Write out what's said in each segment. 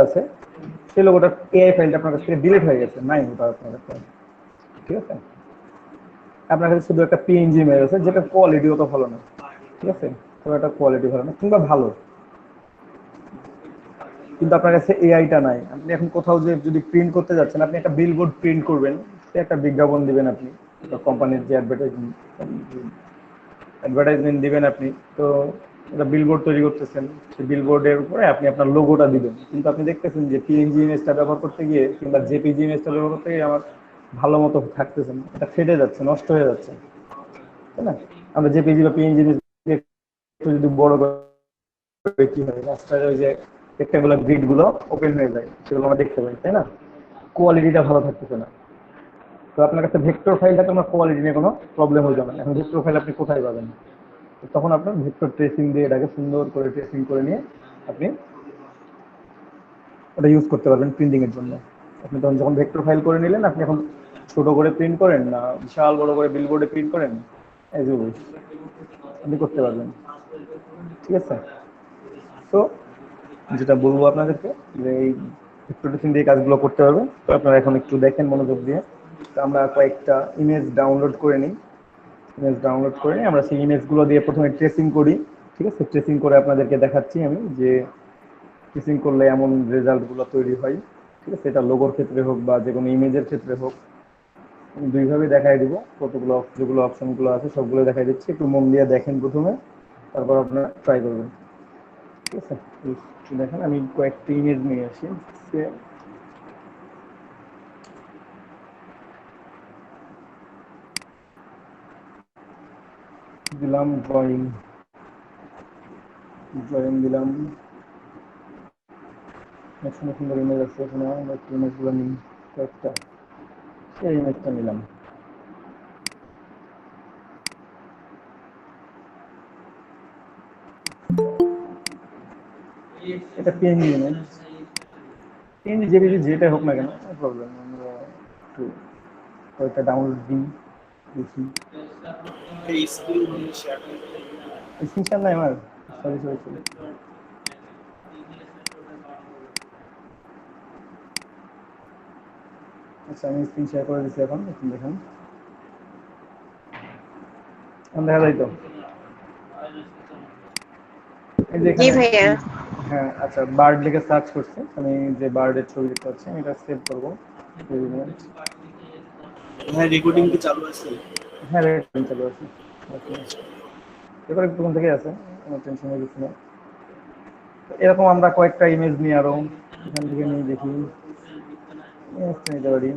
আছে সেই লোগোটা এআই ফাইলটা আপনার কাছ থেকে ডিলিট হয়ে গেছে, নাই ওটা আপনার কাছে, ঠিক আছে? আপনার কাছে শুধু একটা পিএনজি ইমেজ আছে যেটা কোয়ালিটি অত ভালো না, ঠিক আছে? তবে একটা কোয়ালিটি ভালো না কিংবা ভালো, কিন্তু আপনার কাছে এআইটা নাই। আপনি এখন কোথাও যে যদি প্রিন্ট করতে যাচ্ছেন, আপনি একটা বিলবোর্ড প্রিন্ট করবেন, একটা বিজ্ঞাপন দিবেন আপনি, কোম্পানির যে অ্যাডভার্টাইজমেন্ট দিবেন আপনি, তো একটা বিলবোর্ড তৈরি করতেছেন, সেই বিলবোর্ডের উপরে আপনি আপনার লোগোটা দিবেন, কিন্তু আপনি দেখতেছেন যে পিএনজি ইমেজটা ব্যবহার করতে গিয়ে কিংবা জেপিজি ইমেজটা ব্যবহার করতে গিয়ে আমার ভালো মতো থাকতেছে না, এটা ফেটে যাচ্ছে, নষ্ট হয়ে যাচ্ছে, তাই না? আমরা জেপিজি বা পিএনজি ইমেজ একটু যদি বড় করে কি হয়, রাস্তায় ওই যে রেক্টাঙ্গুলার গ্রিড গুলো ওপেন হয়ে যায়, সেগুলো আমরা দেখতে পাই, তাই না? কোয়ালিটিটা ভালো থাকতেছে না। তো আপনার কাছে ভেক্টর ফাইল থাকলে আমার কোয়ালিটি নিয়ে কোনো প্রবলেম হয়ে যাবে না। এখন ভেক্টর ফাইল আপনি কোথায় পাবেন? তখন আপনার ভেক্টর ট্রেসিং দিয়ে এটাকে সুন্দর করে ট্রেসিং করে নিয়ে আপনি ওটা ইউজ করতে পারবেন প্রিন্টিং এর জন্য। আপনি তখন যখন ভেক্টর ফাইল করে নিলেন, আপনি এখন ছোট করে প্রিন্ট করেন না বিশাল বড় করে বিলবোর্ডে প্রিন্ট করেন, এজ ইউ উইশ, আপনি করতে পারবেন, ঠিক আছে? তো যেটা বলবো আপনাদেরকে যে এই ভেক্টর ট্রেসিং দিয়ে কাজগুলো করতে পারবেন। তো আপনারা এখন একটু দেখেন মনোযোগ দিয়ে। তো আমরা কয়েকটা ইমেজ ডাউনলোড করে নিই, ইমেজ ডাউনলোড করে নিই, আমরা সেই ইমেজগুলো দিয়ে প্রথমে ট্রেসিং করি, ঠিক আছে? ট্রেসিং করে আপনাদেরকে দেখাচ্ছি আমি যে ট্রেসিং করলে এমন রেজাল্টগুলো তৈরি হয়, ঠিক আছে? এটা লোগোর ক্ষেত্রে হোক বা যে কোনো ইমেজের ক্ষেত্রে হোক, আমি দুইভাবে দেখাই দিব। কতগুলো যেগুলো অপশনগুলো আছে সবগুলো দেখাই দিচ্ছি, একটু মন দিয়ে দেখেন প্রথমে, তারপর আপনারা ট্রাই করবেন, ঠিক আছে? একটু দেখেন, আমি কয়েকটি ইমেজ নিয়ে আসি, দিলাম ড্রয়িং, ড্রয়িং দিলাম, সুন্দর সুন্দর ইমেজ আছে এখানে, আমরা একটু ইমেজগুলো নিই কয়েকটা, সেই ইমেজটা নিলাম। এটা পিএনজি ইমেজ, পিএনজি জেপিজি যেটা হোক না কেন প্রবলেম, আমরা একটু কয়েকটা ডাউনলোড দিই, দেখি। স্ক্রিনশট নাই আমার, সরি সরি সরি। আচ্ছা, আমি স্ক্রিন শেয়ার করে দিচ্ছি, এখন এখন দেখেন, এখন দেখা যায় তো? এই যে জি এখানে, ভাইয়া। হ্যাঁ আচ্ছা, বার্ড লিখে সার্চ করছি আমি, যে বার্ডের ছবি দেখতে পাচ্ছি, আমি এটা সেভ করবো। হ্যাঁ, রেকর্ডিং কি চালু আছে? হ্যাঁ রেকর্ডিং চালু আছে, রেকর্ডিং তখন থেকে আছে, কোনো টেনশন হয়ে গেছে না। এরকম আমরা কয়েকটা ইমেজ নিয়ে আরো এখান থেকে নিয়ে দেখি, ইমেজটা নিতে পারি,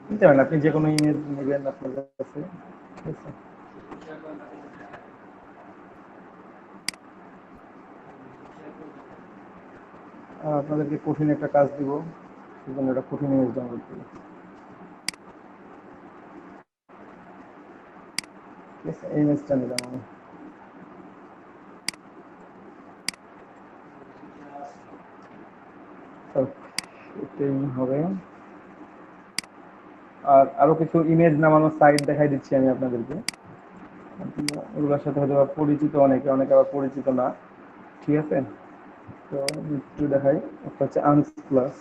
নিতে পারেন আপনি যে কোনো ইমেজ নেবেন আপনার কাছে, ঠিক আছে? আর আপনাদেরকে কঠিন একটা কাজ দিব, সেজন্য একটা কঠিন ইমেজ ডাউনলোড করি, ঠিক আছে? এই ইমেজটা নিলাম আমি, এটাই হবে। আর আরো কিছু ইমেজ নামানোর সাইট দেখাই দিচ্ছি আমি আপনাদেরকে, এগুলোর সাথে হয়তো পরিচিত অনেকে, অনেকে আবার পরিচিত না, ঠিক আছে? তো একটু দেখাই, একটা হচ্ছে আনপ্লাস,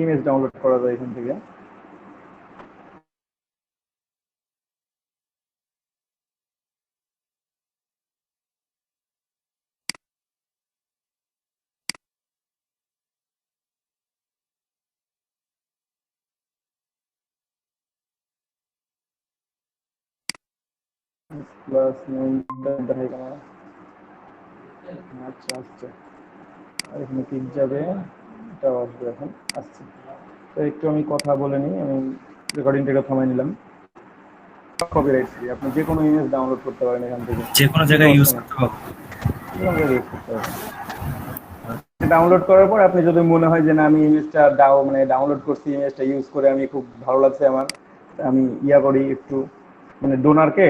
ইমেজ ডাউনলোড করা যায় এখান থেকে, প্লাস দেখাই কেন, আচ্ছা আচ্ছা, আর এখানে ক্লিক যাবে, এটাও আসবে, এখন আসছে। তো একটু আমি কথা বলে নিই, আমি রেকর্ডিংটাকে থামাই নিলাম। কপিরাইট ফ্রি, আপনি যে কোনো ইমেজ ডাউনলোড করতে পারেন এখান থেকে, যে কোনো কোনো জায়গায় ইউজ অপশন করতে আছে, পারবো? যে কোনো জায়গায় ইউজ করতে পারবেন। ডাউনলোড করার পর আপনি যদি মনে হয় যে না আমি ইমেজটা মানে ডাউনলোড করছি, ইমেজটা ইউজ করে আমি খুব ভালো লাগছে আমার, আমি ইয়া করি একটু, মানে ডোনারকে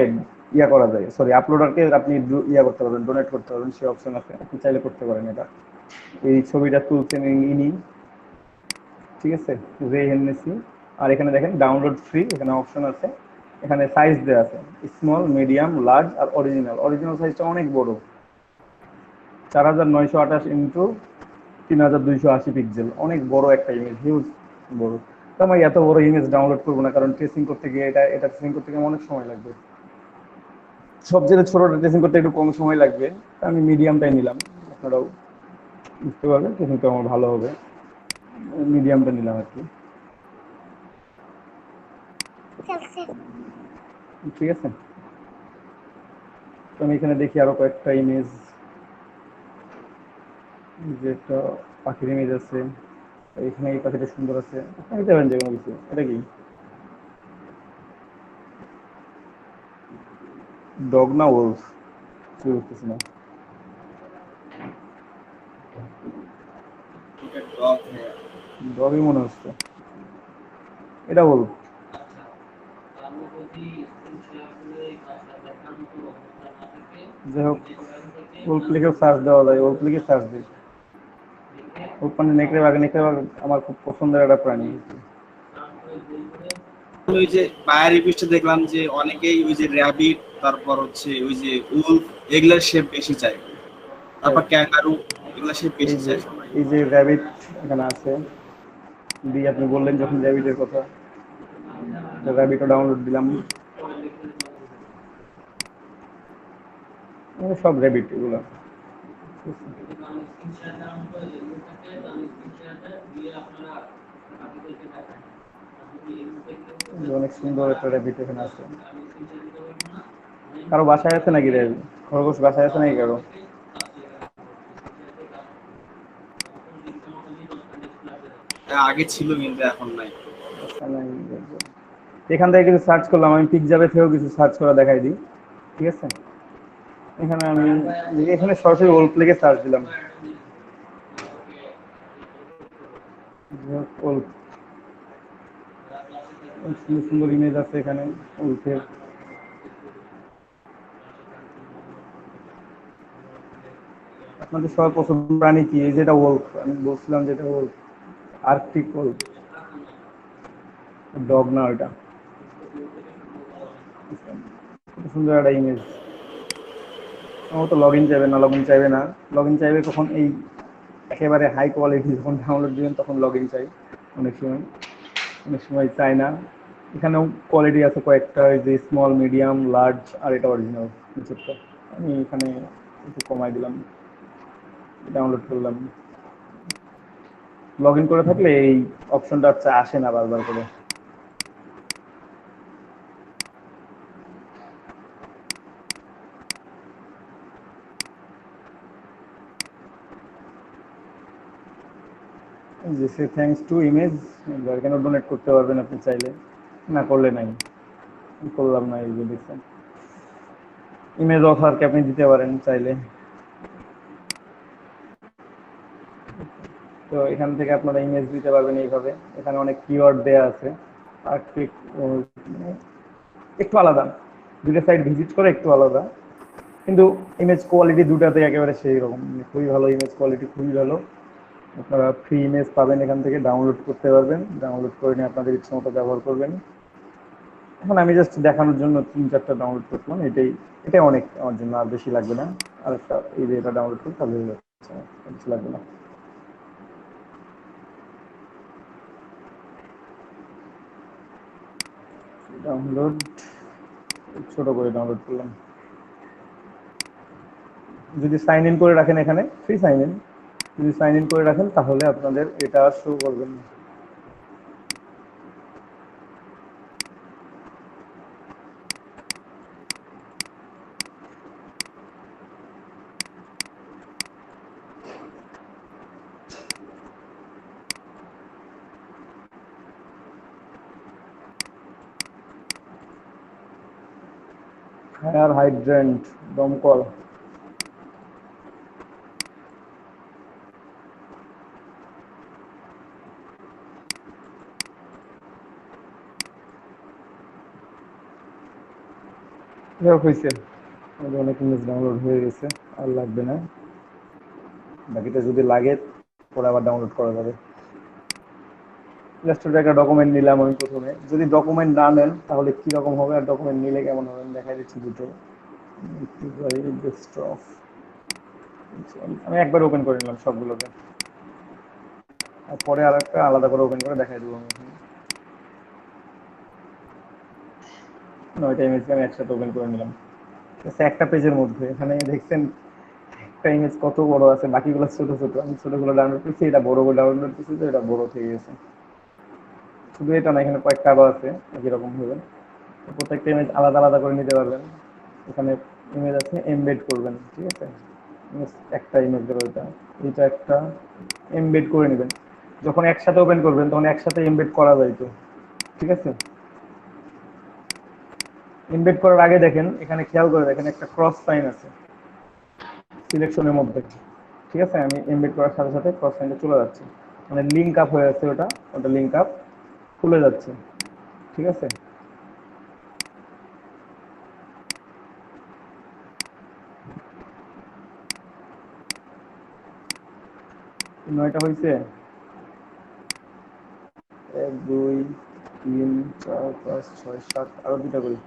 ইয়া করা যায়, সরি আপলোডারকে আপনি ইয়া করতে পারবেন, ডোনেট করতে পারবেন, সেই অপশন আছে, আপনি চাইলে করতে পারেন এটা। এই ছবিটা তুলছেন ইনি, ঠিক আছে, রে হেননেসি। আর এখানে দেখেন ডাউনলোড ফ্রি, এখানে অপশন আছে, এখানে সাইজ দেওয়া আছে, স্মল, মিডিয়াম, লার্জ আর অরিজিনাল। অরিজিনাল সাইজটা অনেক বড়, 4928 ইন্টু 3280 পিক্সেল, অনেক বড় একটা ইমেজ, হিউজ বড়। তো আমি এত বড় ইমেজ ডাউনলোড করবো না, কারণ ট্রেসিং করতে গিয়ে এটা ট্রেসিং করতে গিয়ে অনেক সময় লাগবে। সবচেয়ে ছোটটা ট্রেসিং করতে একটু কম সময় লাগবে, আমি মিডিয়ামটাই নিলাম, আপনারাও বুঝতে পারবেন ট্রেসিংটা আমার ভালো হবে, মিডিয়ামটা নিলাম আর কি। ঠিক আছে, তো আমি এখানে দেখি আরো কয়েকটা ইমেজ, যে একটা পাখির ইমেজ আছে, এখানে এই পাখিটা সুন্দর আছে, নিতে পারেন যে কোনো কিছু। এটা কি ডগ না ওলফ, কি বুঝতেছি না। ডগ হ্যাঁ। ডগই মনে হচ্ছে, এটা ওলফ। যাই হোক, ওলফ লিখেও সার্চ দেওয়া যায়, ওলফ লিখে সার্চ দিই। ওলফ মানে নেকড়ে বাঘ, নেকড়ে বাঘ আমার খুব পছন্দের একটা প্রাণী। ওই যে বায়ার রিকোয়েস্টে দেখলাম যে অনেকেই ওই যে র্যাবিট, তারপর হচ্ছে ওই যে উলফ, এগুলার শেপ বেশি চাই, তাই, তারপর ক্যাঙ্গারু, এগুলা শেপ এই বেশি যে চাই সবাই। এই যে র্যাবিট এখানে আছে, দিয়ে আপনি বললেন যখন র্যাবিটের কথা, র্যাবিটও ডাউনলোড দিলাম, সব র্যাবিট এগুলো। অনেক সুন্দর একটা র্যাবিট এখানে আছে। কারো বাসায় আছে নাকি র্যাবিট? খরগোশ বাসায় আছে নাকি কারো? হ্যাঁ, আগে ছিল কিন্তু এখন নাই। বাসায় নাই। এখান থেকে কিছু সার্চ করলাম, আমি পিকজাবে থেকেও কিছু সার্চ করা দেখাই দিই। ঠিক আছে, এখানে আমি এখানে সরাসরি ওল্ড প্লেকে সার্চ দিলাম। ওল্ড, সুন্দর সুন্দর ইমেজ আছে এখানে ওল্ডের। আপনাদের সবার পছন্দ প্রাণী কি? এই যেটা ওল্ড, আমি বলছিলাম যেটা ওল্ড, আর্কটিক ওল্ড, ডগ না ওইটা। সুন্দর একটা ইমেজ। আমার তো লগ ইন চাইবে না, লগ ইন চাইবে না, লগ ইন চাইবে কখন? এই একেবারে হাই কোয়ালিটি যখন ডাউনলোড দিবেন তখন লগ ইন চাই। অনেক সময়, অনেক সময় চাই না। এখানেও কোয়ালিটি আছে কয়েকটা, এই যে স্মল, মিডিয়াম, লার্জ, আর এটা অরিজিনাল নিচেরটা। আমি এখানে একটু কমাই দিলাম, ডাউনলোড করলাম। লগ ইন করে থাকলে এই অপশনটা হচ্ছে আসে না বারবার করে। যে সে থ্যাঙ্কস টু ইমেজ, এখানে ডোনেট করতে পারবেন আপনি চাইলে, না করলে নাই। করলাম না, এই যে দেখছেন ইমেজ অফারকে আপনি দিতে পারেন চাইলে। তো এখান থেকে আপনারা ইমেজ দিতে পারবেন এইভাবে। এখানে অনেক কিওয়ার্ড দেয়া আছে, আর একটু আলাদা, দুটো সাইট ভিজিট করে একটু আলাদা, কিন্তু ইমেজ কোয়ালিটি দুটাতে একেবারে সেই রকম, খুবই ভালো ইমেজ কোয়ালিটি, খুবই ভালো। আপনারা ফ্রি ইমেজ পাবেন এখান থেকে, ডাউনলোড করতে পারবেন, ডাউনলোড করে নিয়ে আপনাদের ইচ্ছা মতো ব্যবহার করবেন। এখন আমি জাস্ট দেখানোর জন্য 3-4টা ডাউনলোড করলাম, এটাই, এটাই অনেক আমার জন্য, আর বেশি লাগবে না। আর একটা এই যে এটা ডাউনলোড করি তাহলে হয়ে যাচ্ছে, কিছু লাগবে না। ডাউনলোড, ছোট করে ডাউনলোড করলাম। যদি সাইন ইন করে রাখেন, এখানে ফ্রি সাইন ইন, যদি সাইন ইন করে রাখেন তাহলে আপনাদের এটা শো করবেন। ফায়ার হাইড্রেন্ট, দমকল। হয়েছে, অনেক ইমেজ ডাউনলোড হয়ে গেছে, আর লাগবে না। বাকিটা যদি লাগে পরে আবার ডাউনলোড করা যাবে। জাস্ট একটা ডকুমেন্ট নিলাম আমি প্রথমে। যদি ডকুমেন্ট না নেন তাহলে কীরকম হবে, আর ডকুমেন্ট নিলে কেমন হবে আমি দেখাই দিচ্ছি দুটো। ডেস্কটপ, আমি একবার ওপেন করে নিলাম সবগুলোকে, আর পরে আর একটা আলাদা করে ওপেন করে দেখাই দেবো আমি। 9টা ইমেজকে আমি একসাথে ওপেন করে নিলাম। একটা পেজের মধ্যে এখানে দেখছেন একটা ইমেজ কত বড় আছে, বাকিগুলো ছোট ছোট। আমি ছোটগুলো ডাউনলোড করছি, এটা বড় করে ডাউনলোড করছি, তো এটা বড় থেকে গেছে। শুধু এটা না, এখানে কয়েকটা আরো আছে একই রকম ভাবে। প্রত্যেকটা ইমেজ আলাদা আলাদা করে নিতে পারবেন। এখানে ইমেজ আছে, এমবেড করবেন, ঠিক আছে। একটা ইমেজ ধরো, এটা একটা এমবেড করে নেবেন। যখন একসাথে ওপেন করবেন তখন একসাথে এমবেড করা যায় তো, ঠিক আছে। এমবেড করার আগে দেখেন, এখানে খেয়াল করে দেখেন একটা ক্রস সাইন আছে সিলেকশনের মধ্যে, ঠিক আছে। আমি এমবেড করার সাথে সাথে ক্রস সাইনটা চলে যাচ্ছে, মানে লিঙ্ক আপ হয়ে যাচ্ছে, ওটা ওটা লিঙ্ক আপ খুলে যাচ্ছে, ঠিক আছে। নয়টা হয়েছে। 1 2 3 4 5 6 7, আরো দুটা করি।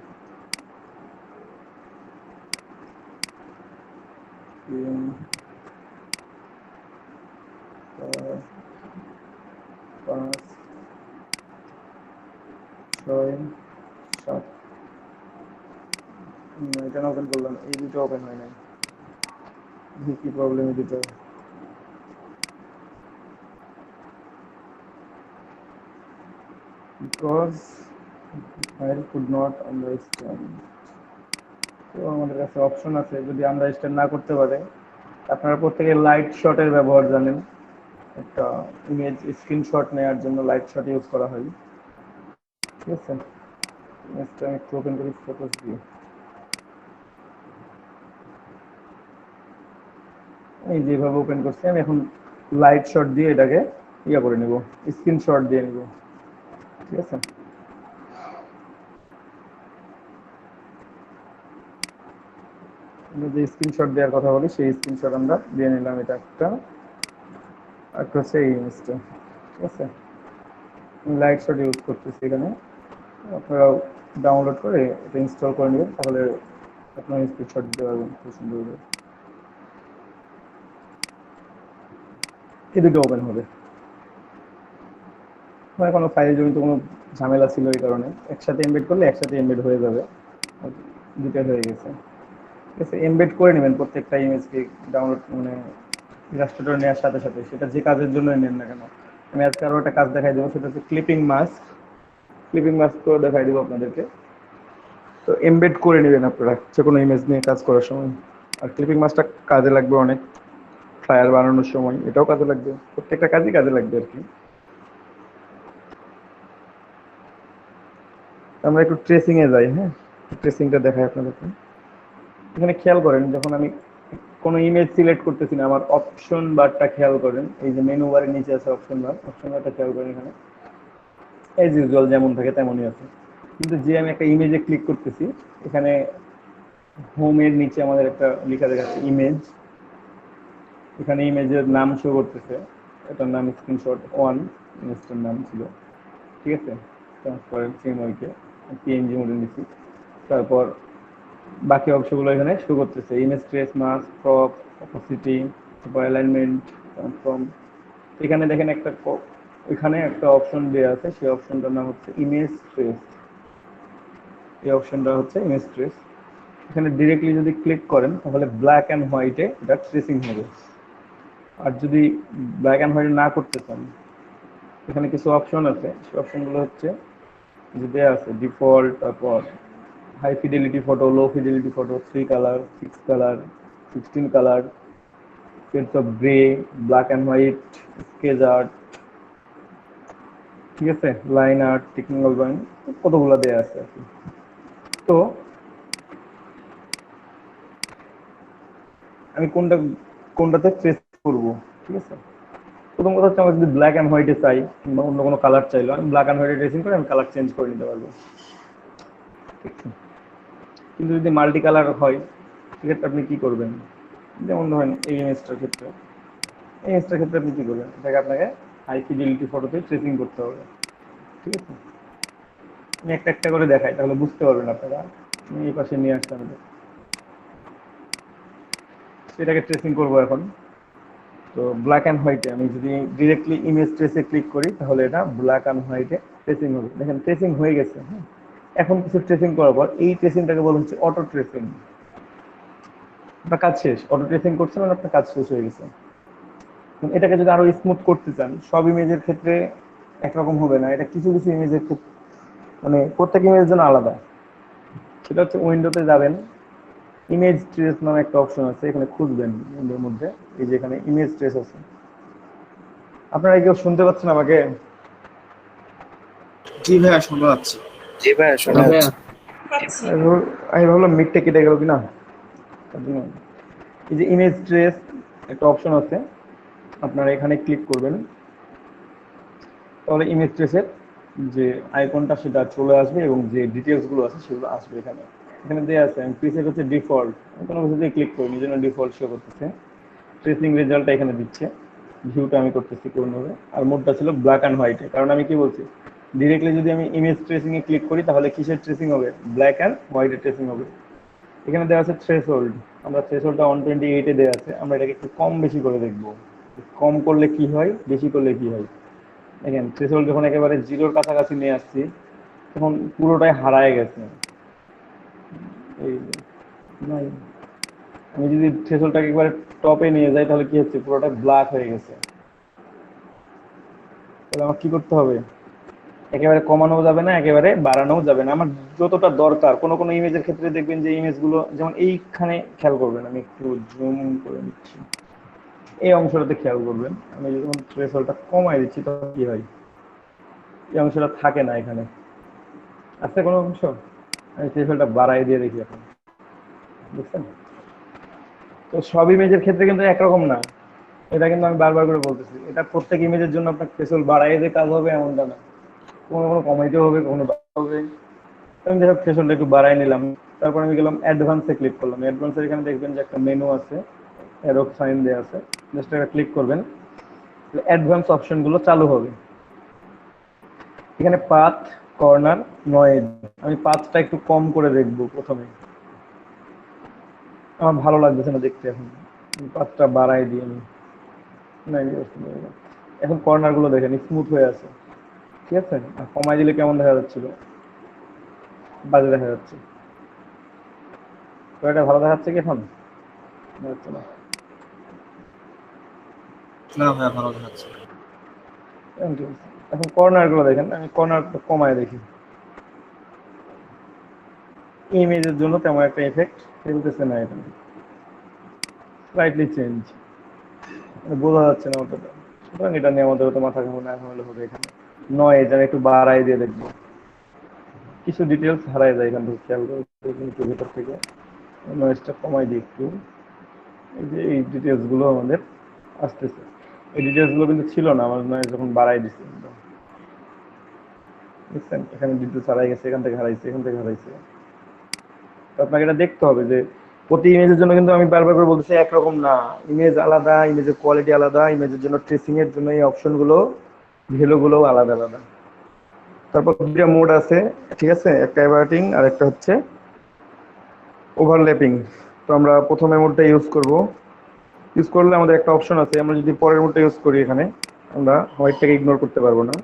3 4 5 6 7। এটা না ওপেন করলাম, এই দুটো ওপেন হয় নাই, কি প্রবলেম এই দুটো। Because I could not understand. তো আমাদের কাছে অপশন আছে, যদি আন্ডারস্ট্যান্ড না করতে পারে, আপনারা প্রত্যেকে লাইট শটের ব্যবহার জানেন। একটা ইমেজ স্ক্রিনশট নেওয়ার জন্য লাইট শট ইউজ করা হয়, ঠিক আছে। ইমেজটা আমি একটু ওপেন করি ফটোস দিয়ে। এই যেভাবে ওপেন করছি, আমি এখন লাইট শট দিয়ে এটাকে ইয়ে করে নেব, স্ক্রিনশট দিয়ে নেব, ঠিক আছে। যে স্ক্রিনশট দেওয়ার কথা বলি, সেই স্ক্রিনশট আমরা দিয়ে নিলাম। এটা একটা, একটা হচ্ছে এই ইমেজটা, ঠিক আছে। লাইট শট ইউজ করতেছি এখানে, আপনারাও ডাউনলোড করে এটা ইনস্টল করে নেবেন, তাহলে আপনার স্ক্রিনশট দিতে পারবেন খুব সুন্দর করে। এই দুটো ওপেন হবে। আমার কোনো ফাইল জনিত কোনো ঝামেলা ছিল, এই কারণে একসাথে এমবেড করলে একসাথে এমবেড হয়ে যাবে। দুটো হয়ে গেছে, ঠিক আছে। এমবেড করে নেবেন প্রত্যেকটা ইমেজকে, ডাউনলোড মানে ইলাস্ট্রেটর নেওয়ার সাথে সাথে, সেটা যে কাজের জন্য নেন না কেন। আমি আজকে আরও একটা কাজ দেখাই দেবো, সেটা হচ্ছে ক্লিপিং মাস্ক। ক্লিপিং মাস্ক করে দেখাই দেবো আপনাদেরকে। তো এমবেড করে নেবেন আপনারা যে কোনো ইমেজ নিয়ে কাজ করার সময়। আর ক্লিপিং মাস্কটা কাজে লাগবে অনেক, ফ্লায়ার বানানোর সময় এটাও কাজে লাগবে, প্রত্যেকটা কাজই কাজে লাগবে আর কি। আমরা একটু ট্রেসিংয়ে যাই, হ্যাঁ, ট্রেসিংটা দেখাই আপনাদেরকে। এখানে খেয়াল করেন, যখন আমি কোনো ইমেজ সিলেক্ট করতেছি না, আমার অপশন বারটা খেয়াল করেন, এই যে মেনু বারের নিচে আছে অপশন বার, অপশন বারটা খেয়াল করেন। এখানে এজ ইউজুয়াল যেমন থাকে তেমনই আছে, কিন্তু যে আমি একটা ইমেজে ক্লিক করতেছি, এখানে হোমের নিচে আমাদের একটা লেখা দেখাচ্ছে ইমেজ। এখানে ইমেজের নাম শো করতেছে, এটার নাম স্ক্রিনশট ওয়ান, ইমেজটার নাম ছিল, ঠিক আছে। ট্রান্সপারেন্ট ফ্রেমওয়ার্কে পিএনজি মোডে নিচ্ছি। তারপর বাকি অংশগুলো এখানে শো করতেছে, image trace, mask, crop, opacity, তারপর অ্যালাইনমেন্ট, ট্রান্সফর্ম। এখানে দেখেন একটা এখানে একটা অপশন দেওয়া আছে, সেই অপশনটার নাম হচ্ছে ইমেজ ট্রেস। এই অপশনটা হচ্ছে ইমেজ ট্রেস। এখানে ডিরেক্টলি যদি ক্লিক করেন তাহলে ব্ল্যাক অ্যান্ড হোয়াইটে এটা ট্রেসিং হবে। আর যদি ব্ল্যাক অ্যান্ড হোয়াইট না করতে চান, এখানে কিছু অপশন আছে, সেই অপশনগুলো হচ্ছে যে দেওয়া আছে ডিফল্ট, তারপর high fidelity photo, low fidelity photo, 3 colour, 6 colour, 16 colour, shades of grey, black and white, sketch art, ঠিক আছে, লাইন আর্ট, টেকনিক্যাল ড্রয়িং, কতগুলো দেওয়া আছে আর কি। তো আমি কোনটাতে ট্রেস করব, ঠিক আছে। প্রথম কথা হচ্ছে, আমার যদি ব্ল্যাক অ্যান্ড হোয়াইটে চাই কিংবা অন্য কোনো কালার চাইলো, আমি ব্ল্যাক অ্যান্ড হোয়াইটে ট্রেসিং করে আমি কালার চেঞ্জ করে নিতে পারবো, ঠিক আছে। কিন্তু যদি মাল্টি কালার হয়, সেক্ষেত্রে আপনি কি করবেন? যেমন ধরেন এই ইমেজটার ক্ষেত্রে, এই ইমেজটার ক্ষেত্রে আপনি কি করবেন? এটাকে আপনাকে হাই ফিডেলিটি ফটোতে ট্রেসিং করতে হবে, ঠিক আছে। আমি একটা একটা করে দেখাই, তাহলে বুঝতে পারবেন আপনারা। আমি এই পাশে নিয়ে আসলাম এটা। এটাকে ট্রেসিং করবো এখন। তো ব্ল্যাক অ্যান্ড হোয়াইটে আমি যদি ডিরেক্টলি ইমেজ ট্রেসে ক্লিক করি তাহলে এটা ব্ল্যাক অ্যান্ড হোয়াইটে ট্রেসিং হবে। দেখেন ট্রেসিং হয়ে গেছে। হ্যাঁ, এখন কিছু ট্রেসিং করার পর এই ট্রেসিংটাকে বলা হচ্ছে অটো ট্রেসিং। আপনার কাজ শেষ, অটো ট্রেসিং করছেন আর আপনার কাজ শেষ হয়ে গেছে। এটাকে যদি আরো স্মুথ করতে চান, সব ইমেজের ক্ষেত্রে একরকম হবে না, এটা কিছু কিছু ইমেজের ক্ষেত্রে মানে প্রত্যেক ইমেজের জন্য আলাদা। সেটা হচ্ছে উইন্ডোতে যাবেন, ইমেজ ট্রেস নামে একটা অপশন আছে, এখানে খুঁজবেন উইন্ডোর মধ্যে, এই যে এখানে ইমেজ ট্রেস আছে। আপনারা কেউ শুনতে পাচ্ছেন আমাকে? জি ভাইয়া শোনা যাচ্ছে। জি ভাইয়া শোনা যাচ্ছে। আমি ভাবলাম মিটটা কেটে গেল কিনা, তার জন্য। এই যে ইমেজ ট্রেস একটা অপশন আছে, আপনারা এখানে ক্লিক করবেন, তাহলে ইমেজ ট্রেসের যে আইকনটা সেটা চলে আসবে এবং যে ডিটেলস গুলো আছে সেগুলো আসবে এখানে। এখানে দেওয়া আছে প্রিসেট হচ্ছে ডিফল্ট, কোনো কিছু দিয়ে ক্লিক করি, নিজের ডিফল্ট শো করতেছে। ট্রেসিং রেজাল্টটা এখানে দিচ্ছে, ভিউটা আমি করতেছি কোনভাবে, আর মোডটা ছিল ব্ল্যাক অ্যান্ড হোয়াইটে। কারণ আমি কি বলছি, ডিরেক্টলি যদি আমি ইমেজ ট্রেসিং এ ক্লিক করি তাহলে কিসের ট্রেসিং হবে, ব্ল্যাক অ্যান্ড হোয়াইটের ট্রেসিং হবে। এখানে দেওয়া আছে থ্রেশহোল্ড, আমরা থ্রেশহোল্ডটা 128 এ দেওয়া আছে, আমরা এটাকে একটু কম বেশি করে দেখব, কম করলে কি হয়, বেশি করলে কি হয়। দেখেন থ্রেশহোল্ড যখন একেবারে জিরোর কাছাকাছি নিয়ে আসছি তখন পুরোটাই হারায় গেছে। এই যে, নাই, আমি যদি থ্রেশহোল্ডটাকে একবারে টপে নিয়ে যাই তাহলে কি হচ্ছে, পুরোটা ব্ল্যাক হয়ে গেছে। তাহলে আমার কি করতে হবে, একেবারে কমানো যাবে না, একেবারে বাড়ানো যাবে না, আমার যতটা দরকার। কোনো কোনো ইমেজের ক্ষেত্রে দেখবেন যে ইমেজগুলো যেমন এইখানে খেয়াল করবেন, আমি একটু জুম করে নিচ্ছি, এই অংশটাতে খেয়াল করবেন, আমি যখন থ্রেশহোল্ডটা কমাই দিচ্ছি তখন কি হয়, এই অংশটা থাকে না এখানে, আছে কোনো অংশ। আমি থ্রেশহোল্ডটা বাড়াই দিয়ে দেখি এখন, বুঝছেন? তো সব ইমেজের ক্ষেত্রে কিন্তু একরকম না, এটা কিন্তু আমি বারবার করে বলতেছি, এটা প্রত্যেক ইমেজের জন্য আপনার থ্রেশহোল্ড বাড়াই যে কাজ হবে এমনটা না, কখনো কোনো কমাইতে হবে, কখনো বাড়াতে হবে। আমি দেখো থ্রেশহোল্ডটা একটু বাড়াই নিলাম, তারপর আমি গেলাম অ্যাডভান্সে ক্লিক করলাম। অ্যাডভান্সের এখানে দেখবেন যে একটা মেনু আছে, এরো সাইন দেওয়া আছে, জাস্ট এটা ক্লিক করবেন, অ্যাডভান্স অপশনগুলো চালু হবে। এখানে পাথ, কর্নার, নয়েজ, আমি পাথটা একটু কম করে দেখবো প্রথমে, আমার ভালো লাগতেছে না দেখতে, এখন পাথটা বাড়াই দিয়ে আমি, না এখন কর্নার গুলো দেখেন স্মুথ হয়ে আছে, ঠিক আছে। আর কমাই দিলে কেমন দেখা যাচ্ছিল, বাজে দেখা যাচ্ছে। তো এটা ভালো দেখাচ্ছে কি এখন? দেখাচ্ছে না। না ভাইয়া ভালো দেখাচ্ছে। এখন ঠিক আছে। এখন কর্নার গুলো দেখেন, আমি কর্নার কমায় দেখি, ইমেজের জন্য তেমন একটা এফেক্ট ফেলতেছে না, এটা স্লাইটলি চেঞ্জ, বোঝা যাচ্ছে না অতটা, সুতরাং এটা নিয়ে আমাদের তো মাথা ঘামো না, এখন হলে হবে। এখানে নয়েজ আমি একটু বাড়াই দিয়ে দেখবো, কিছু ডিটেলস হারাই যায় এখান থেকে, খেয়াল করে একটু ভেতর থেকে নয়েজটা কমাই দিই একটু। এই যে এই ডিটেলস গুলো আমাদের আসতেছে, এই ডিটেলস গুলো কিন্তু ছিল না আমার নয়েজ যখন বাড়াই দিচ্ছি, বুঝছেন? এখানে ডিটেলস হারাই গেছে, এখান থেকে হারাইছে, এখান থেকে হারাইছে। তো আপনাকে এটা দেখতে হবে যে প্রতি ইমেজের জন্য কিন্তু আমি বারবার করে বলতেছি একরকম না, ইমেজ আলাদা, ইমেজের কোয়ালিটি আলাদা, ইমেজের জন্য ট্রেসিং এর জন্য এই অপশনগুলো ভ্যালুগুলো আলাদা আলাদা। তারপর দুটো মোড আছে, ঠিক আছে, একটা এভারটিং আর একটা হচ্ছে ওভারল্যাপিং। তো আমরা প্রথমে মোডটা ইউজ করব, ইউজ করলে আমাদের একটা অপশন আছে, আমরা যদি পরের মোডটা ইউজ করি এখানে আমরা হোয়াইটটাকে ইগনোর করতে পারবো না।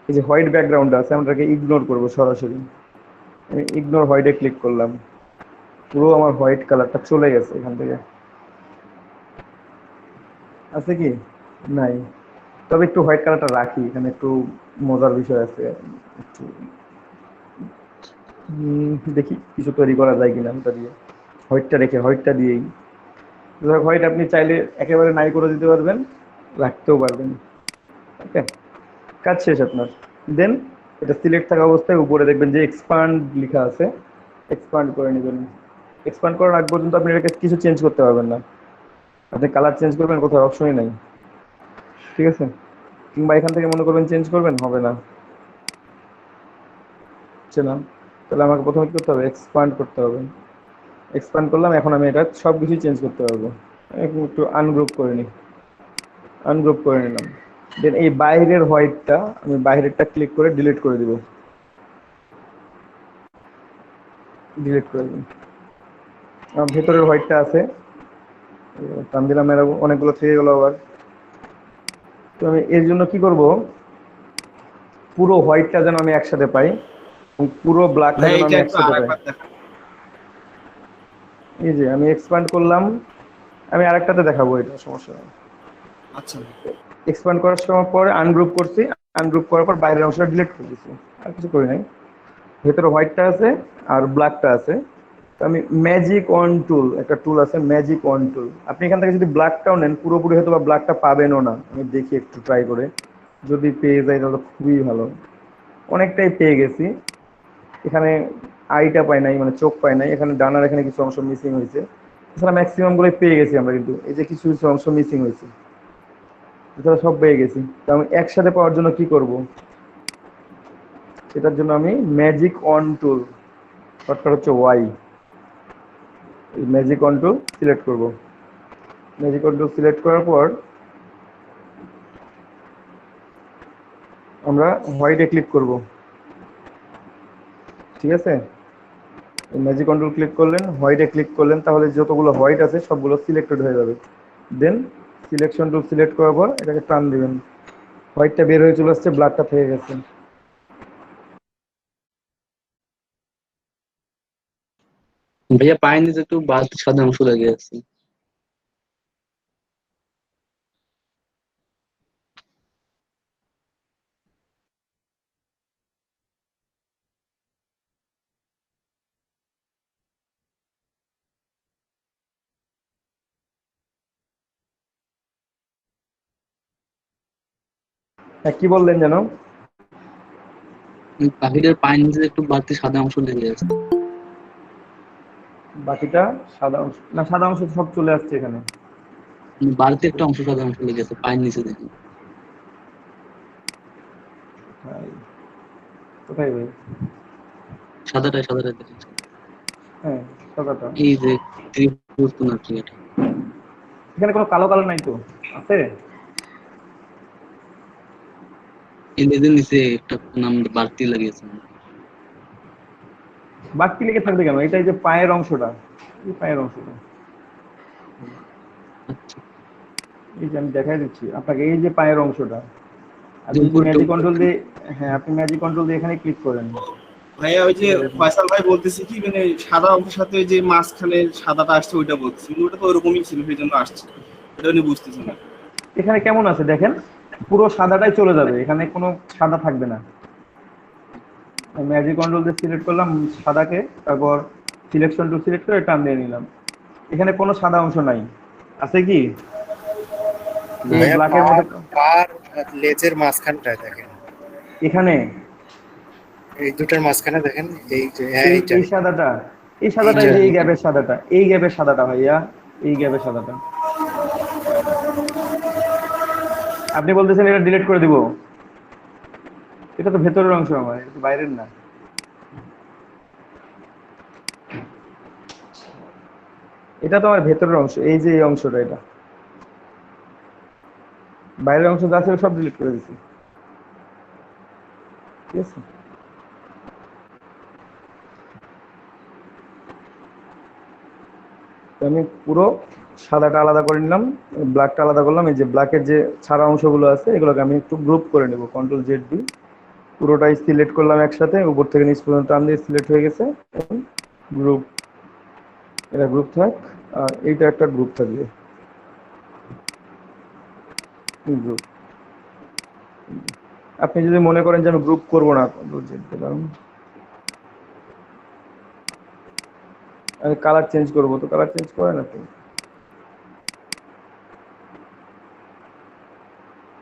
এই যে হোয়াইট ব্যাকগ্রাউন্ড আছে আমরা এটাকে ইগনোর করবো সরাসরি, আমি ইগনোর হোয়াইটে ক্লিক করলাম, পুরো আমার হোয়াইট কালারটা চলে গেছে এখান থেকে। আছে কি? নাই। তবে একটু হোয়াইট কালারটা রাখি, এখানে একটু মজার বিষয় আছে, একটু দেখি কিছু তৈরি করা যায় কিনা ওটা দিয়ে, হোয়াইটটা রেখে হোয়াইটটা দিয়েই। হোয়াইট আপনি চাইলে একেবারে নাই করে দিতে পারবেন, রাখতেও পারবেন। ওকে, কাজ শেষ আপনার। দেন এটা সিলেক্ট থাকা অবস্থায় উপরে দেখবেন যে এক্সপান্ড লেখা আছে, এক্সপান্ড করে নেবেন। এক্সপান্ড করার আগ পর্যন্ত আপনি এটাকে কিছু চেঞ্জ করতে পারবেন না, আপনি কালার চেঞ্জ করবেন কোথাও অপশনই নাই, ঠিক আছে। কিংবা এখান থেকে মনে করবেন চেঞ্জ করবেন, হবে না, হচ্ছে না। তাহলে আমাকে প্রথমে কি করতে হবে, এক্সপান্ড করতে হবে। এক্সপান্ড করলাম, এখন আমি এটা সব কিছু চেঞ্জ করতে পারবো। একটু আনগ্রুপ করে নিই, আনগ্রুপ করে নিলাম। দেন এই বাইরের হোয়াইটটা আমি বাইরেরটা ক্লিক করে ডিলিট করে দিব, ডিলিট করে দিন। ভেতরের হোয়াইটটা আছে, টান দিলাম, এর অনেকগুলো থেকে গেল আবার। তো আমি এর জন্য কি করব, পুরো হোয়াইটটা যেন আমি একসাথে পাই এবং পুরো ব্ল্যাকটা ভাই যেন এটা আমি একটু একসাথে পাই। আরেকবার দেখান। এই যে আমি এক্সপ্যান্ড করলাম, আমি আরেকটাতে দেখাবো, এটা সমস্যা নেই। আচ্ছা ভাই। এক্সপ্যান্ড করার সময় পরে আনগ্রুপ করছি, আনগ্রুপ করার পর বাইরের অংশটা ডিলিট করে দিচ্ছি, আর কিছু করি নাই। ভেতরে হোয়াইটটা আছে আর ব্ল্যাকটা আছে। তো আমি ম্যাজিক অন টুল, একটা টুল আছে ম্যাজিক অন টুল, আপনি এখান থেকে যদি ব্ল্যাকটাও নেন পুরোপুরি হয়তো বা ব্ল্যাকটা পাবেনও না, আমি দেখি একটু ট্রাই করে, যদি পেয়ে যাই তাহলে খুবই ভালো। অনেকটাই পেয়ে গেছি, এখানে আইটা পাই নাই, মানে চোখ পাই নাই, এখানে ডানার এখানে কিছু অংশ মিসিং হয়েছে, এছাড়া ম্যাক্সিমাম গুলোই পেয়ে গেছি আমরা, কিন্তু এই যে কিছু কিছু অংশ মিসিং হয়েছে, এছাড়া সব পেয়ে গেছি। তো আমি একসাথে পাওয়ার জন্য কি করব, সেটার জন্য আমি ম্যাজিক অন টুল, শর্টকাট হচ্ছে ওয়াই, এই ম্যাজিক অন টুল সিলেক্ট করব। ম্যাজিক অন টুল সিলেক্ট করার পর আমরা হোয়াইটে ক্লিক করব, ঠিক আছে। ম্যাজিক কন্ট্রোল ক্লিক করলেন, হোয়াইটে ক্লিক করলেন, তাহলে যতগুলো হোয়াইট আছে সবগুলো সিলেক্টেড হয়ে যাবে। দেন সিলেকশন টুল সিলেক্ট করার পর এটাকে টান দিবেন, হোয়াইটটা বের হয়ে চলে আসছে, ব্ল্যাকটা থেকে গেছে। ভাইয়া পায়ের নিচে একটু বালতি সাদা অংশ লেগে আছে। হ্যাঁ, কি বললেন যেন? পাখিটার পায়ের নিচে একটু বালতি সাদা অংশ লেগে আছে। বাকিটা সাদা অংশ না, সাদা অংশ সব চলে আসছে এখানে। বালতি একটা অংশ সাদা অংশ লেগে আছে পায়ের নিচে দেখুন। কোথায় কোথায় ভাই? সাদাটায় সাদাটায় দেখুন। হ্যাঁ, সাদাটা। এই যে ত্রিভুজ আর কি এটা। এখানে কোনো কালো কালো নাই তো? আছে। এই লেজের নিচে একটা নাম বালতি লাগিয়েছে। বাড়তি লেগে থাকবে কেন? এটা এই যে পায়ের অংশটা, এই পায়ের অংশটা, আচ্ছা, এই যে আমি দেখাই দিচ্ছি আপনাকে, এই যে পায়ের অংশটা, আপনি যদি উপরটা ম্যাজিক উপরে। কন্ট্রোল দিয়ে, হ্যাঁ আপনি ম্যাজিক কন্ট্রোল দিয়ে এখানে ক্লিক করেন। ভাইয়া ওই যে এটা দেখুন, ফয়সাল ভাই বলতেছে কি মানে সাদা অংশের সাথে ওই যে মাঝখানে সাদাটা আসছে ওইটা বলতেছি, কিন্তু ওটা তো ওরকমই ছিল সেই জন্য আসছে, এটা উনি বুঝতেছেন না। এখানে কেমন আছে দেখেন, পুরো সাদাটাই চলে যাবে, এখানে কোনো সাদা থাকবে না। ম্যাজিক কন্ট্রোল দিয়ে সিলেক্ট করলাম সাদাকে, তারপর সিলেকশন টু সিলেক্ট করে টান দিয়ে নিলাম, এখানে কোনো সাদা অংশ নাই। আছে কি এই ভাইয়া ব্ল্যাকের পার মধ্যে? পার লেজের মাঝখানটায় দেখেন, এখানে এই দুটার মাঝখানে দেখেন, এই যে হ্যাঁ এই এই এইটাই সাদাটা, এই সাদাটা, এই এইটা যে এই গ্যাপের সাদাটা, এই গ্যাপের সাদাটা ভাইয়া, এই গ্যাপের সাদাটা। আপনি বলতেছেন এটা ডিলিট করে দিব? এটা তো ভেতরের অংশ আমার, এটা তো বাইরের না। এটা তো আমার ভেতরের অংশ, এই যে এই অংশটা, এটা বাইরের অংশ যা ছিল সব ডিলিট করে দিচ্ছি, ঠিক আছে। তো আমি পুরো সাদাটা আলাদা করে নিলাম, ব্ল্যাকটা আলাদা করলাম, এই যে ব্ল্যাকের যে ছাড়া অংশগুলো আছে এগুলোকে আমি একটু গ্রুপ করে নেব, কন্ট্রোল জেড ডি, পুরোটাই সিলেক্ট করলাম একসাথে, উপর থেকে নিচ পর্যন্ত টান দিয়ে সিলেক্ট হয়ে গেছে। গ্রুপ, এটা গ্রুপ থাক, আর এইটা একটা গ্রুপ থাকবে, গ্রুপ। আপনি যদি মনে করেন যে আমি গ্রুপ করবো না, কন্ট্রোল জেড দিলাম, আমি কালার চেঞ্জ করবো, তো কালার চেঞ্জ করেন আপনি।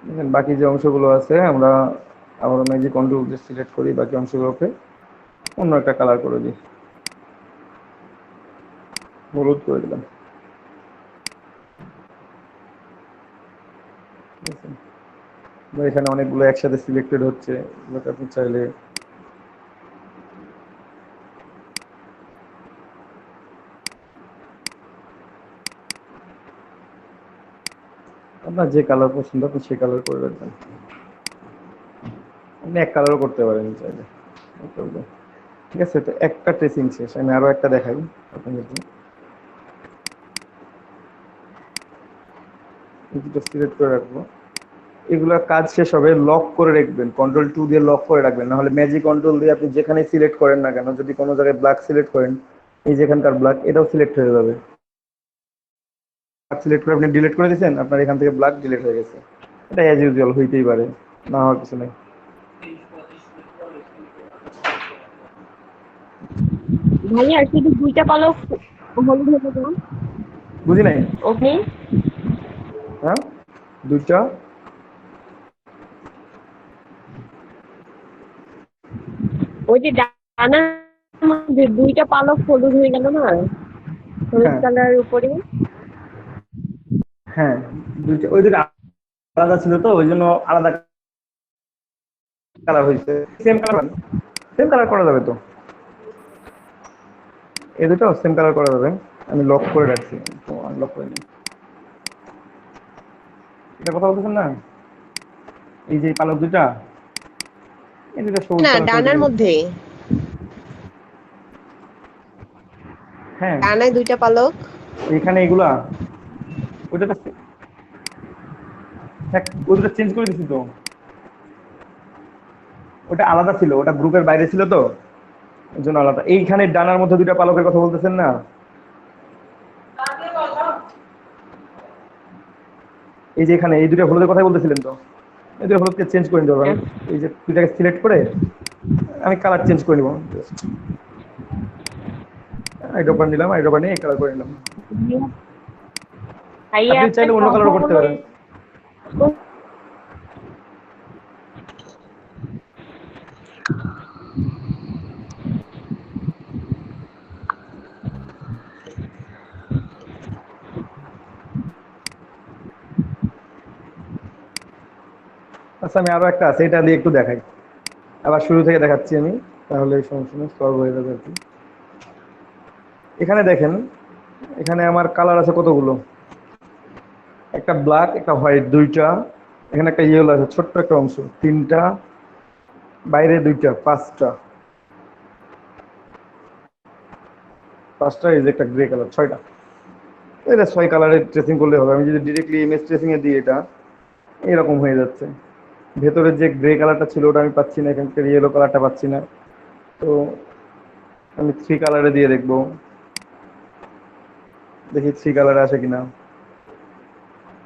দেখেন বাকি যে অংশগুলো আছে আমরা আবার ম্যাজিক কন্ট্রোল দিয়ে সিলেক্ট করি, বাকি অংশগুলোকে অন্য একটা কালার করে দিই, হলুদ করে দিলাম, ঠিক আছে। বা এখানে অনেকগুলো একসাথে সিলেক্টেড হচ্ছে, এগুলোকে আপনি চাইলে আপনার যে কালার পছন্দ আপনি সেই কালার করে রাখবেন, আপনি এক কালারও করতে পারেন চাইলে, ঠিক আছে। তো একটা ট্রেসিং শেষ, আমি আরো একটা দেখাই আপনাদেরকে। কিছুটা সিলেক্ট করে রাখবো। এগুলা কাজ শেষ হবে, লক করে রাখবেন, Ctrl+2 দিয়ে লক করে রাখবেন, নাহলে ম্যাজিক কন্ট্রোল দিয়ে আপনি যেখানে সিলেক্ট করেন না কেন, যদি কোনো জায়গায় ব্ল্যাক সিলেক্ট করেন, এই যেখানকার ব্ল্যাক, এটাও সিলেক্ট হয়ে যাবে। সিলেক্ট করে আপনি ডিলিট করে দিয়েছেন, আপনার এখান থেকে ব্ল্যাক ডিলিট হয়ে গেছে। এটা অ্যাজ ইউজুয়াল হইতেই পারে, না হওয়ার কিছু নেই। ভাইয়া শুধু 2টা পালক হলুদ হয়ে গেল। বুঝি নাই। ওকে, হ্যাঁ, দুইটা ওই যে ডানার মধ্যে 2টা পালক হলুদ হয়ে গেল না, হলুদ হ্যাঁ কালারের উপরে। হ্যাঁ, দুইটা, ওই দুটো আলাদা ছিল তো, ওই জন্য আলাদা কালার হয়েছে। সেম কালার করা যাবে তো, এই দুটো সেম কালার করা যাবে। আমি লক করে রাখছি, তো আনলক করে নিই। এটা কথা বলতেছেন না, এই যে পালক দুটা, এই দুটো সবুজ না কালার করে ডানার দিবেন। মধ্যে, হ্যাঁ, ডানায় 2টা পালক। এখানে এগুলা, ওইটা ওই দুটো চেঞ্জ করে দিছি তো, ওটা আলাদা ছিল, ওটা গ্রুপের বাইরে ছিল তো, এর জন্য আলাদা। এইখানে ডানার মধ্যে দুইটা পালকের কথা বলতেছেন না, এই যে এখানে এই দুটো হলুদের কথাই বলতেছিলেন তো, এই দুটো হলুদকে চেঞ্জ করে নিতে পারবেন। এই যে দুইটাকে সিলেক্ট করে আমি কালার চেঞ্জ করে নিব, আইড্রপার নিলাম, আইড্রপার নিয়ে এই কালার করে নিলাম। ভাইয়া আপনি আপনার চাইলে অন্য কালারও করতে কথাগুলো পারেন। আচ্ছা, আমি আরো একটা আছে, এটা দিয়ে একটু দেখাই, আবার শুরু থেকে দেখাচ্ছি আমি, তাহলে এই সমস্যা সলভ হয়ে যাবে আর কি। এখানে দেখেন, এখানে আমার কালার আছে কতগুলো, একটা ব্ল্যাক, একটা হোয়াইট, দুইটা, এখানে একটা ইয়েলো আছে ছোট্ট একটা অংশ, তিনটা, বাইরে দুইটা, পাঁচটা, এই যে একটা গ্রে কালার, ছয়টা। এটা 6 কালারের ট্রেসিং করলে হবে। আমি যদি ডিরেক্টলি ইমেজ ট্রেসিং এ দিই, এটা এরকম হয়ে যাচ্ছে। ভেতরে যে গ্রে কালারটা ছিল ওটা আমি পাচ্ছি না, এখানকার ইয়েলো কালারটা পাচ্ছি না, তো আমি 3 কালারে দিয়ে দেখবো, দেখি 3 কালারে আসে কিনা।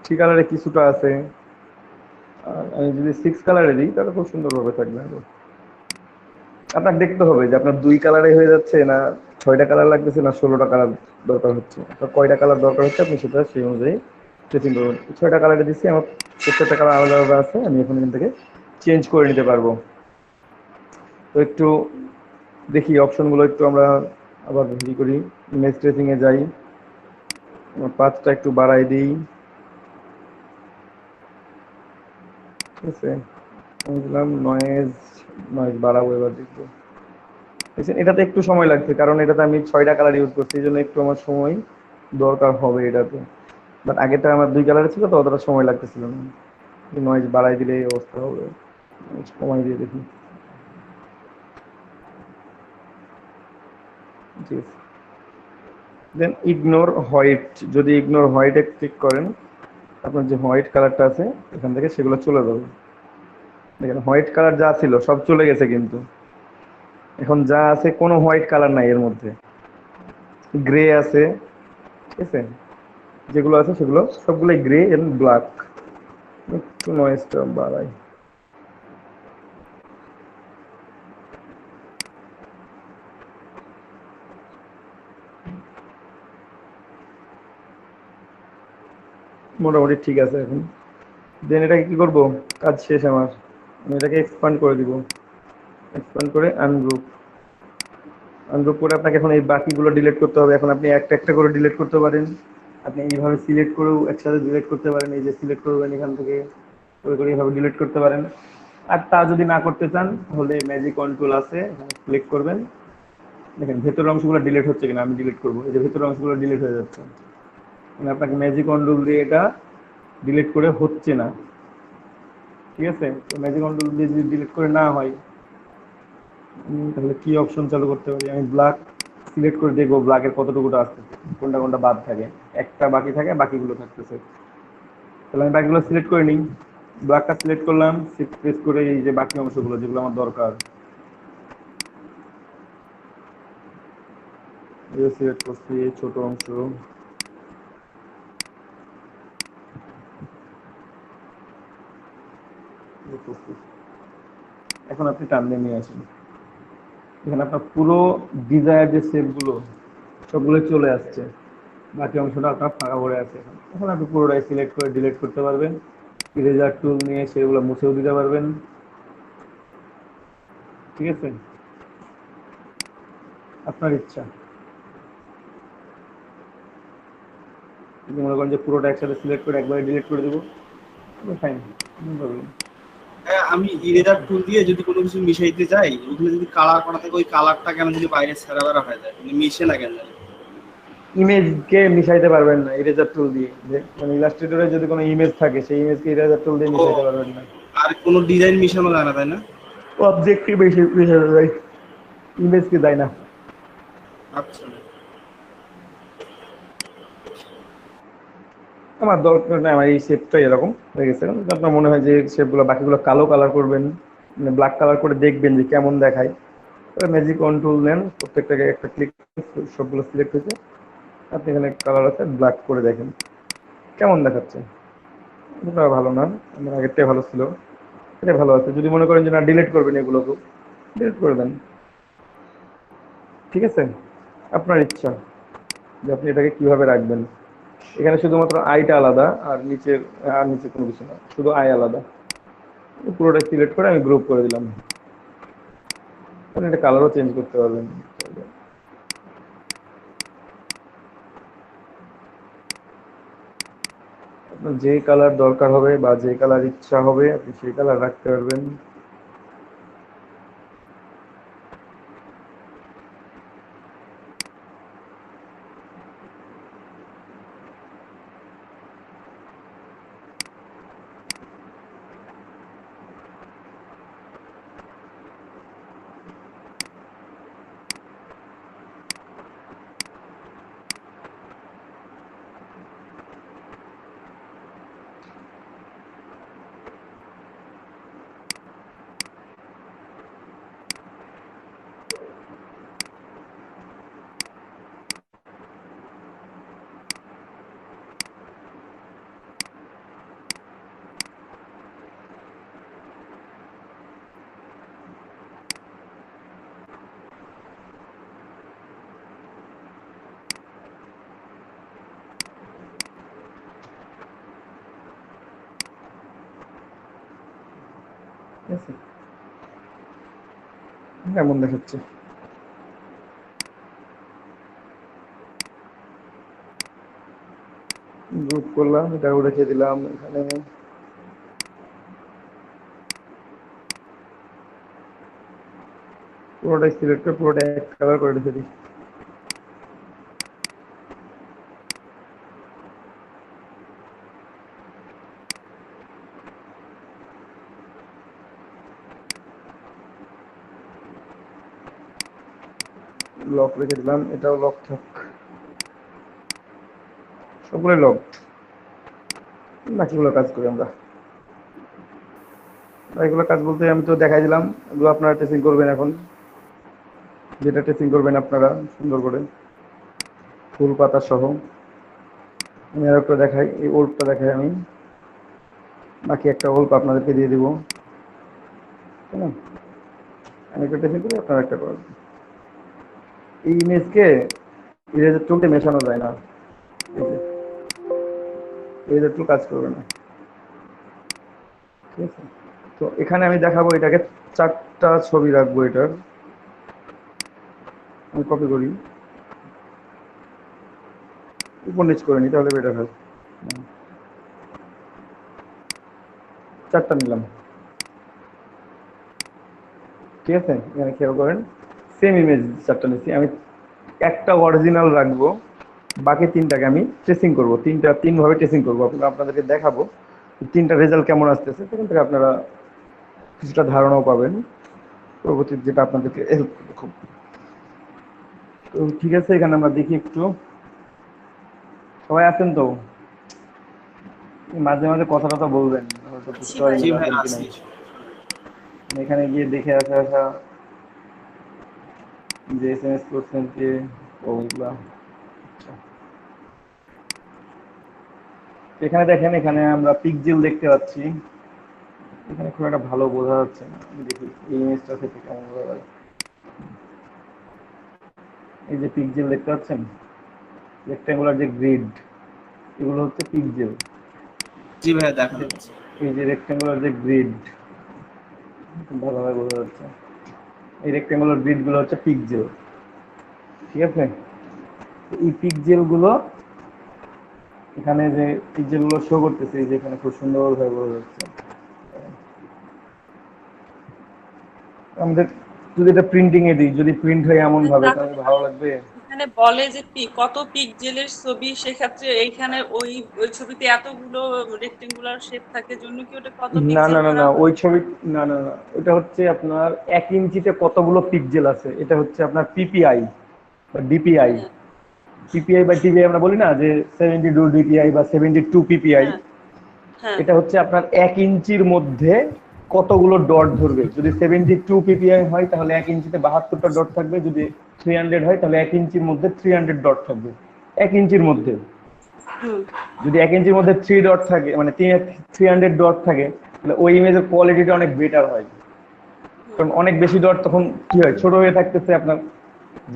3 কালারে কিছুটা আছে, আর আমি যদি 6 কালারে দিই তাহলে খুব সুন্দরভাবে থাকবে। আপনাকে দেখতে হবে যে আপনার 2 কালারে হয়ে যাচ্ছে না 6টা কালার লাগতেছে না 16টা কালার দরকার হচ্ছে, আপনার কয়টা কালার দরকার হচ্ছে আপনি সেটা সেই অনুযায়ী সেটিং করবেন। 6টা কালারে দিচ্ছি, আমার প্রত্যেকটা কালার আলাদা আলাদা আছে, আমি এখন এখান থেকে চেঞ্জ করে নিতে পারবো। তো একটু দেখি অপশনগুলো একটু আমরা আবার ভেরি করি, ইমেজ ট্রেসিং এ যাই, পাঁচটা একটু বাড়াই দিই, ঠিক আছে, আমি দিলাম নয়েজ, বাড়াবো, এবার দেখবো। এটাতে একটু সময় লাগছে, কারণ এটাতে আমি 6টা কালার ইউজ করছি, এই জন্য একটু আমার সময় দরকার হবে এটাতে। বাট আগেটা আমার 2 কালারে ছিল তো অতটা সময় লাগতেছিল না। নয়েজ বাড়াই দিলে এই অবস্থা হবে, কমাই দিয়ে দেখি। ঠিক আছে, দেন ইগনোর হোয়াইট, যদি ইগনোর হোয়াইটে ক্লিক করেন, আপনার যে হোয়াইট কালারটা আছে এখান থেকে সেগুলো চলে যাবে। দেখেন হোয়াইট কালার যা ছিল সব চলে গেছে, কিন্তু এখন যা আছে কোনো হোয়াইট কালার নাই এর মধ্যে, গ্রে আছে, ঠিক আছে, যেগুলো আছে সেগুলো সবগুলোই গ্রে এন্ড ব্ল্যাক। একটু নয়েজটা বাড়াই, মোটামুটি ঠিক আছে এখন। দেন এটাকে কি করব, কাজ শেষ আমার, আমি এটাকে এক্সপান্ড করে দিব, এক্সপান্ড করে আনগ্রুপ, আনগ্রুপ করে আপনাকে এখন এই বাকিগুলো ডিলিট করতে হবে। এখন আপনি একটা একটা করে ডিলিট করতে পারেন, আপনি এইভাবে সিলেক্ট করেও একসাথে ডিলিট করতে পারেন, এই যে সিলেক্ট করবেন এখান থেকে করে করে এইভাবে ডিলিট করতে পারেন। আর তা যদি না করতে চান তাহলে ম্যাজিক কন্ট্রোল আছে, এখানে ক্লিক করবেন, দেখেন ভেতরের অংশগুলো ডিলিট হচ্ছে কিনা, আমি ডিলিট করবো, এই যে ভেতরের অংশগুলো ডিলিট হয়ে যাচ্ছে, মানে আপনাকে ম্যাজিক কন্ট্রোল দিয়ে এটা ডিলিট করে হচ্ছে না, ঠিক আছে। তো ম্যাজিক কন্ট্রোল দিয়ে যদি ডিলিট করে না হয়, তাহলে কি অপশন চালু করতে পারি, আমি ব্ল্যাক সিলেক্ট করে দেখবো ব্ল্যাকের কতটুকুটা আসতেছে, কোনটা কোনটা বাদ থাকে, একটা বাকি থাকে, বাকিগুলো থাকতেছে। তাহলে আমি বাকিগুলো সিলেক্ট করে নিই। ব্ল্যাকটা সিলেক্ট করলাম, শিফট প্রেস করে এই যে বাকি অংশগুলো যেগুলো আমার দরকার সিলেক্ট করছি, ছোট অংশ এখন আপনি টান দিয়ে নিয়ে আসেন। এখানে আপনার পুরো ডিজায়ার যে শেপগুলো সবগুলো চলে আসছে, বাকি অংশটা আপনার ফাঁকা পড়ে আছে। এখন আপনি পুরোটাই সিলেক্ট করে ডিলিট করতে পারবেন, ইরেজার টুল নিয়ে সেগুলো মুছেও দিতে পারবেন। ঠিক আছে, আপনার ইচ্ছা। যদি মনে করেন যে পুরোটা একসাথে সিলেক্ট করে একবারে ডিলিট করে দেবো, ফাইন, নো প্রবলেম। হ্যাঁ, আমি ইরেজার টুল দিয়ে যদি কোনো কিছু মিশাইতে যাই, ওখানে যদি কালার করা থাকে ওই কালারটা কেন যদি বাইরে ছেড়া বেড়া হয়ে যায়, মানে মিশে না কেন? ইমেজকে মিশাইতে পারবেন না ইরেজার টুল দিয়ে, যে মানে ইলাস্ট্রেটরে যদি কোনো ইমেজ থাকে সেই ইমেজকে ইরেজার টুল দিয়ে মিশাইতে পারবেন না। আর কোনো ডিজাইন মিশানো যায় না, তাই না? অবজেক্টকে বেশি মিশানো যায়, ইমেজকে যায় না। আচ্ছা, আমার দরকার নেই, আমার এই শেপটা এরকম হয়ে গেছে। যদি আপনার মনে হয় যে শেপগুলো বাকিগুলো কালো কালার করবেন, মানে ব্ল্যাক কালার করে দেখবেন যে কেমন দেখায়, তাহলে ম্যাজিক কন্ট্রোল নেন, প্রত্যেকটাকে একটা ক্লিক, সবগুলো সিলেক্ট হয়েছে, আপনি এখানে কালার আছে ব্ল্যাক করে দেখেন কেমন দেখাচ্ছে। এটা ভালো না, আমার আগেরটাই ভালো ছিল, এটা ভালো আছে। যদি মনে করেন যে না ডিলিট করবেন এগুলোকেও ডিলিট করে দেন। ঠিক আছে, আপনার ইচ্ছা যে আপনি এটাকে কিভাবে রাখবেন। এখানে শুধুমাত্র আইটা আলাদা, আর নিচে কোনো কিছু না, শুধু আই আলাদা। পুরোটা সিলেক্ট করে আমি গ্রুপ করে দিলাম। আপনি এটা কালারও চেঞ্জ করতে পারবেন। আপনার যে কালার দরকার হবে বা যে কালার ইচ্ছা হবে আপনি সেই কালার রাখতে পারবেন। ঠিক আছে, এমন দেখাচ্ছে। গ্রুপ করলাম, এটা রেখে দিলাম এখানে। পুরোটাই সিলেক্ট করে পুরোটা এক কালার করে রেখে দিই। লক রেখে দিলাম, এটাও লক থাক, সবগুলোই লক। বাকিগুলো কাজ করি আমরা। বাকিগুলো কাজ বলতে আমি তো দেখাই দিলাম, এগুলো আপনারা টেস্টিং করবেন। এখন যেটা টেস্টিং করবেন আপনারা সুন্দর করে ফুল পাতা সহ। আমি আর একটা দেখাই, এই ওল্পটা দেখাই আমি, বাকি একটা ওল্প আপনাদেরকে দিয়ে দিব। তাই না, আমি একটা টেস্টিং করি, আপনারা একটা করেন। এই ইমেজকে ইরেজার টুলতে মেশানো যায় না, ইরেজার টুল কাজ করবে না। ঠিক আছে, তো এখানে আমি দেখাবো এটাকে 4টা ছবি রাখবো। এটার আমি কপি করি, উপর নিচ করে নিই, তাহলে বেটার হয়। 4টা নিলাম। ঠিক আছে, এখানে খেয়াল করেন, সেম ইমেজ 4টা নিচ্ছি আমি। একটা অরিজিনাল রাখবো, বাকি 3টাকে আমি ট্রেসিং করবো। 3ভাবে ট্রেসিং করবো, আপনাদেরকে দেখাবো 3টা রেজাল্ট কেমন আসতেছে। সেখান থেকে আপনারা কিছুটা ধারণাও পাবেন, পরবর্তী যেটা আপনাদেরকে হেল্প করবে খুব। তো ঠিক আছে, এখানে আমরা দেখি একটু, সবাই আছেন তো? মাঝে মাঝে কথাটা তো বলবেন, হয়তো বুঝতে পারি জি না ভাই পারবেন কি আছি। নাই। এখানে গিয়ে দেখে আসা আসা যে এসএমএস করছেন যে ওগুলা। আচ্ছা। এখানে দেখেন, এখানে আমরা পিকজেল দেখতে পাচ্ছি। এখানে খুব একটা ভালো বোঝা যাচ্ছে না, আমি দেখি এই ইমেজটা থেকে কেমন বোঝা যায়। এই যে পিকজেল দেখতে পাচ্ছেন, রেক্ট্যাঙ্গুলার যে গ্রিড, এগুলো হচ্ছে পিকজেল। জি ভাইয়া দেখা যাচ্ছে। এই যে রেক্ট্যাঙ্গুলার যে গ্রিড, ভালোভাবে বোঝা যাচ্ছে, এই রেক্ট্যাঙ্গুলার গ্রিড গুলো হচ্ছে পিকজেল। ঠিক আছে, এই পিকজেল গুলো এখানে যে পিকজেল গুলো শো করতেছে, এই যে এখানে খুব সুন্দরভাবে বোঝা যাচ্ছে। আমাদের যদি এটা প্রিন্টিং এ দিই, যদি প্রিন্ট হয় এমন ভাবে, তাহলে ভালো লাগবে। এখানে বলে যে কত পিক্সেলের ছবি, সেক্ষেত্রে এইখানে ওই ওই ছবিতে এতগুলো রেক্টেঙ্গুলার শেপ থাকে জন্য কি ওটা কত না পিক্সেল না না করা না, হয়? ওই ছবি, না না না, ওটা হচ্ছে আপনার 1 ইঞ্চিতে কতগুলো পিক্সেল আছে, এটা হচ্ছে আপনার পিপিআই বা ডিপিআই। হ্যাঁ, পিপিআই বা টিপিআই আমরা বলি না, যে 72 ডিপিআই বা 72 পিপিআই। হ্যাঁ, হ্যাঁ। এটা হচ্ছে আপনার 1 ইঞ্চির মধ্যে কতগুলো ডট ধরবে। যদি 72 পিপিআই হয় তাহলে 1 ইঞ্চিতে 72টা ডট থাকবে, যদি 300 হয় তাহলে 1 ইঞ্চির মধ্যে 300 ডট থাকবে। 1 ইঞ্চির মধ্যে হুম। যদি 1 ইঞ্চির মধ্যে 3 ডট থাকে, মানে 300 ডট থাকে, তাহলে ওই ইমেজের কোয়ালিটিটা অনেক বেটার হয়। কারণ অনেক বেশি ডট তখন কি হয়, ছোট হয়ে থাকতেছে আপনার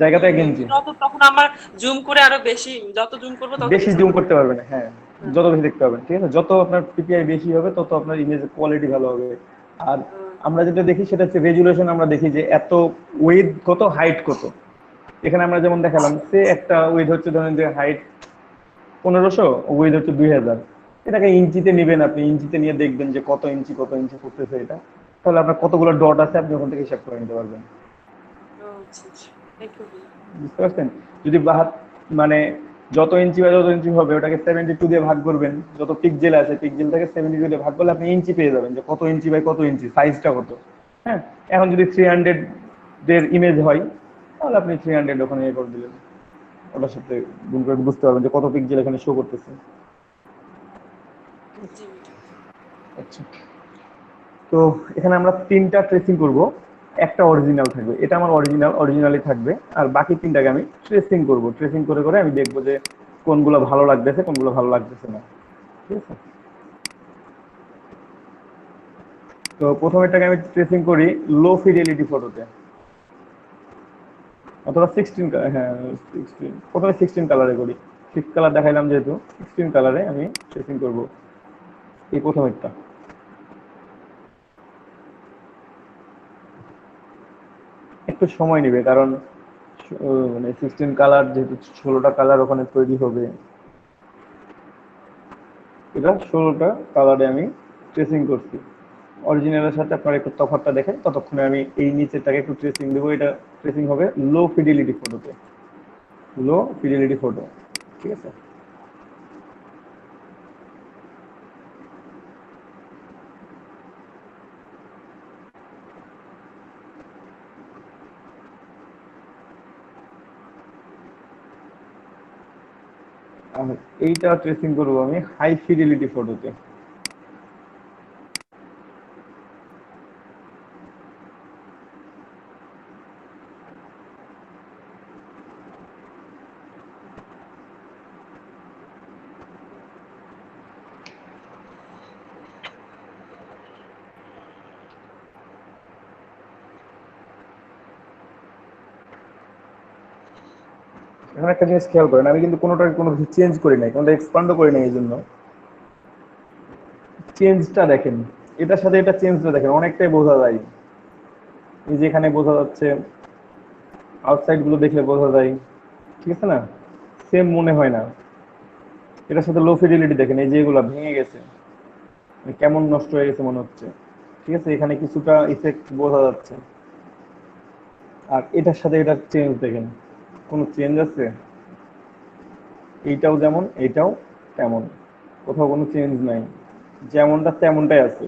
জায়গাতে 1 ইঞ্চি। তখন আমার জুম করে আরো বেশি, যত জুম করবো তত বেশি বেশি জুম দেখতে করতে পারবে না, হ্যাঁ, পাবো। যত বেশি দেখতে পাবেন। ঠিক আছে, যত আপনার পিপিআই বেশি হবে তত আপনার ইমেজের কোয়ালিটি ভালো হবে। আর আমরা যেটা দেখি সেটা হচ্ছে রেজুলেশন। আমরা দেখি যে এত ওয়েট কত, হাইট কত। এখানে আমরা যেমন দেখালাম, সে একটা ওয়েট হচ্ছে ধরেন যে হাইট 1500, ওয়েট হচ্ছে 2000। এটাকে ইঞ্চিতে নেবেন, আপনি ইঞ্চিতে নিয়ে দেখবেন যে কত ইঞ্চি কত ইঞ্চি করতেছে এটা, তাহলে আপনার কতগুলো ডট আছে আপনি ওখান থেকে হিসাব করে নিতে পারবেন। আচ্ছা আচ্ছা, একটু বুঝতে পারছেন? যদি মানে যত ইঞ্চি বা যত ইঞ্চি হবে ওটাকে 72 দিয়ে ভাগ করবেন, যত পিক্সেল আছে পিক্সেলটাকে 72 দিয়ে ভাগ করলে আপনি ইঞ্চি পেয়ে যাবেন, যে কত ইঞ্চি বাই কত ইঞ্চি, সাইজটা কত। হ্যাঁ, এখন যদি 300 এর ইমেজ হয় তাহলে আপনি 300 ওখানে ইয়ে করে দিলেন, ওটার সাথে গুণ করে বুঝতে পারবেন যে কত পিক্সেল এখানে শো করতেছে। জি। আচ্ছা, তো এখানে আমরা 3টা ট্রেসিং করব, একটা অরিজিনাল থাকবে, এটা আমার অরিজিনালি থাকবে, আর বাকি 3টাকে আমি ট্রেসিং করব। ট্রেসিং করে করে আমি দেখবো যে কোনগুলো ভালো লাগতেছে কোনগুলো ভালো লাগতেছে না। ঠিক আছে, তো প্রথমেরটাকে আমি ট্রেসিং করি লো ফিডেলিটি ফটোতে, অথবা 16, হ্যাঁ 16, প্রথমে 16 কালারে করি। 6 কালার দেখাইলাম যেহেতু, 16 কালারে আমি ট্রেসিং করব এই প্রথমেরটা। একটু সময় নেবে, কারণ মানে 16 কালার যেহেতু 16টা কালার ওখানে তৈরি হবে, এটা 16টা কালারে আমি ট্রেসিং করছি। অরিজিনালের সাথে আপনার একটু তফাৎটা দেখেন, ততক্ষণে আমি এই নিচেরটাকে একটু ট্রেসিং দেবো। এটা ট্রেসিং হবে লো ফিডিলিটি ফটোতে, লো ফিডিলিটি ফটো। ঠিক আছে, আর এইটা ট্রেসিং করবো আমি হাই ফিডিলিটি ফটোতে। এখন একটা জিনিস খেয়াল করেন, আমি কিন্তু কোনোটাকে কোনো কিছু চেঞ্জ করি নাই, কোনোটা এক্সপান্ডও করি নাই। এই জন্য চেঞ্জটা দেখেন, এটার সাথে এটা চেঞ্জটা দেখেন, অনেকটাই বোঝা যায়। এই যে এখানে বোঝা যাচ্ছে, আউটসাইড গুলো দেখলে বোঝা যায়। ঠিক আছে না, সেম মনে হয় না। এটার সাথে লো ফিডিলিটি দেখেন, এই যে এগুলো ভেঙে গেছে, মানে কেমন নষ্ট হয়ে গেছে মনে হচ্ছে। ঠিক আছে, এখানে কিছুটা ইফেক্ট বোঝা যাচ্ছে। আর এটার সাথে এটার চেঞ্জ দেখেন, কোনো চেঞ্জ আছে? এইটাও যেমন এইটাও তেমন, কোথাও কোনো চেঞ্জ নাই, যেমনটা তেমনটাই আছে।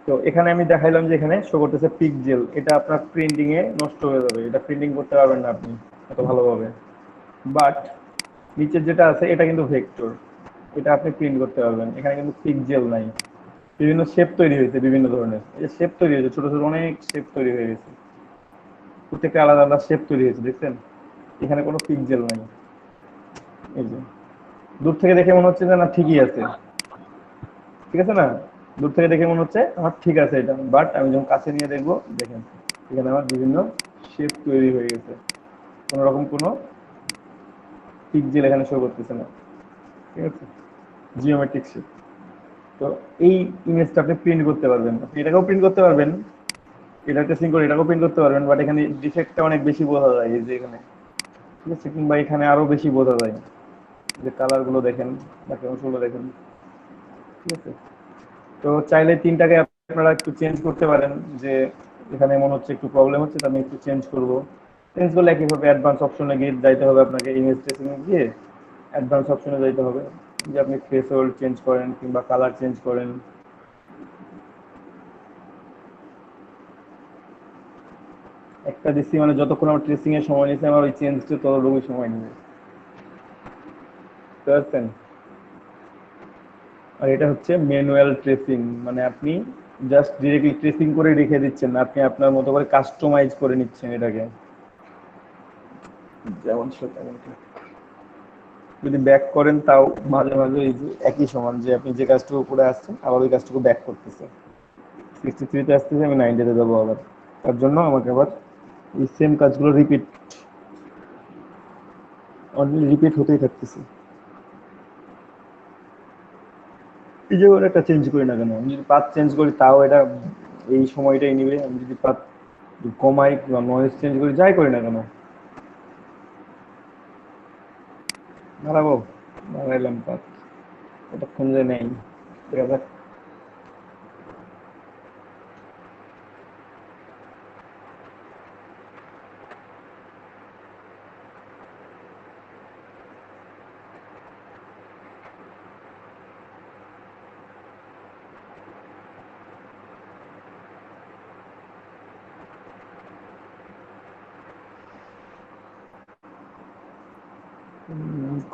তো এখানে আমি দেখাইলাম যে এখানে শো করতেছে পিক্সেল, এটা আপনার প্রিন্টিং এ নষ্ট হয়ে যাবে, এটা প্রিন্টিং করতে পারবেন না আপনি এত ভালোভাবে। বাট নিচের যেটা আছে এটা কিন্তু ভেক্টর, এটা আপনি প্রিন্ট করতে পারবেন। এখানে কিন্তু পিক্সেল নাই, বিভিন্ন শেপ তৈরি হয়েছে, বিভিন্ন ধরনের এই যে শেপ তৈরি হয়েছে, ছোট ছোট অনেক শেপ তৈরি হয়ে গেছে, প্রত্যেকটা আলাদা আলাদা শেপ তৈরি হয়েছে, দেখছেন? এখানে কোনো পিক্সেল নাই। এই যে দূর থেকে দেখে মনে হচ্ছে যে না ঠিকই আছে, ঠিক আছে না? দূর থেকে দেখে মনে হচ্ছে আমার ঠিক আছে এটা, বাট আমি যখন কাছে নিয়ে দেখবো, দেখেন এখানে আমার বিভিন্ন শেপ তৈরি হয়ে গেছে, কোনো রকম কোনো পিক্সেল এখানে শো করতেছে না, ঠিক আছে? Geometric shape. তো এই ইমেজটা আপনি প্রিন্ট করতে পারবেন, আপনি এটাকেও প্রিন্ট করতে পারবেন, এটা টেস্টিং করে এটাকেও প্রিন্ট করতে পারবেন, বাট এখানে ডিফেক্টটা অনেক বেশি বোঝা যায়, এই যে এখানে, ঠিক আছে? কিংবা এখানে আরো বেশি বোঝা যায়, যে কালার গুলো দেখেন, বাকি অংশগুলো দেখেন, ঠিক আছে? তো চাইলে তিনটাকে আপনারা একটু চেঞ্জ করতে পারেন, যে এখানে মনে হচ্ছে একটু প্রবলেম হচ্ছে, তো আমি একটু চেঞ্জ করব। চেঞ্জ করলে একইভাবে অ্যাডভান্স অপশনে গিয়ে যাইতে হবে আপনাকে, ইমেজ ট্রেসিং এ গিয়ে অ্যাডভান্স অপশনে যাইতে হবে, যে আপনি থ্রেশহোল্ড চেঞ্জ করেন কিংবা কালার চেঞ্জ করেন। একটা দিচ্ছি মানে যতক্ষণ আমার ট্রেসিং এর সময় নিচ্ছে, আমার ওই চেঞ্জটা ততটুকু সময় নেবে, বুঝতে পারছেন? আর এটা হচ্ছে ম্যানুয়াল ট্রেসিং, মানে আপনি জাস্ট ডিরেক্টলি ট্রেসিং করে রেখে দিচ্ছেন না, আপনি আপনার মতো করে কাস্টমাইজ করে নিচ্ছেন এটাকে, যেমন তেমন। যদি ব্যাক করেন তাও মাঝে মাঝে এই যে একই সমান, যে আপনি যে কাজটুকু করে আসছেন আবার ওই কাজটুকু ব্যাক করতেছে, 63 তে আসতেছে, আমি 90 তে যাবো আবার, তার জন্য আমাকে আবার এই সেম কাজগুলো রিপিট হতেই থাকতেছে। এই যে একটা চেঞ্জ করি না কেন, আমি যদি পাথ চেঞ্জ করি তাও এটা এই সময়টাই নিবে, আমি যদি পাথ কমাই বা নয়েজ চেঞ্জ করি, যাই করি না কেন। দাঁড়াবো, দাঁড়াইলাম পাথ, এতক্ষণ যে নেই, ঠিক আছে?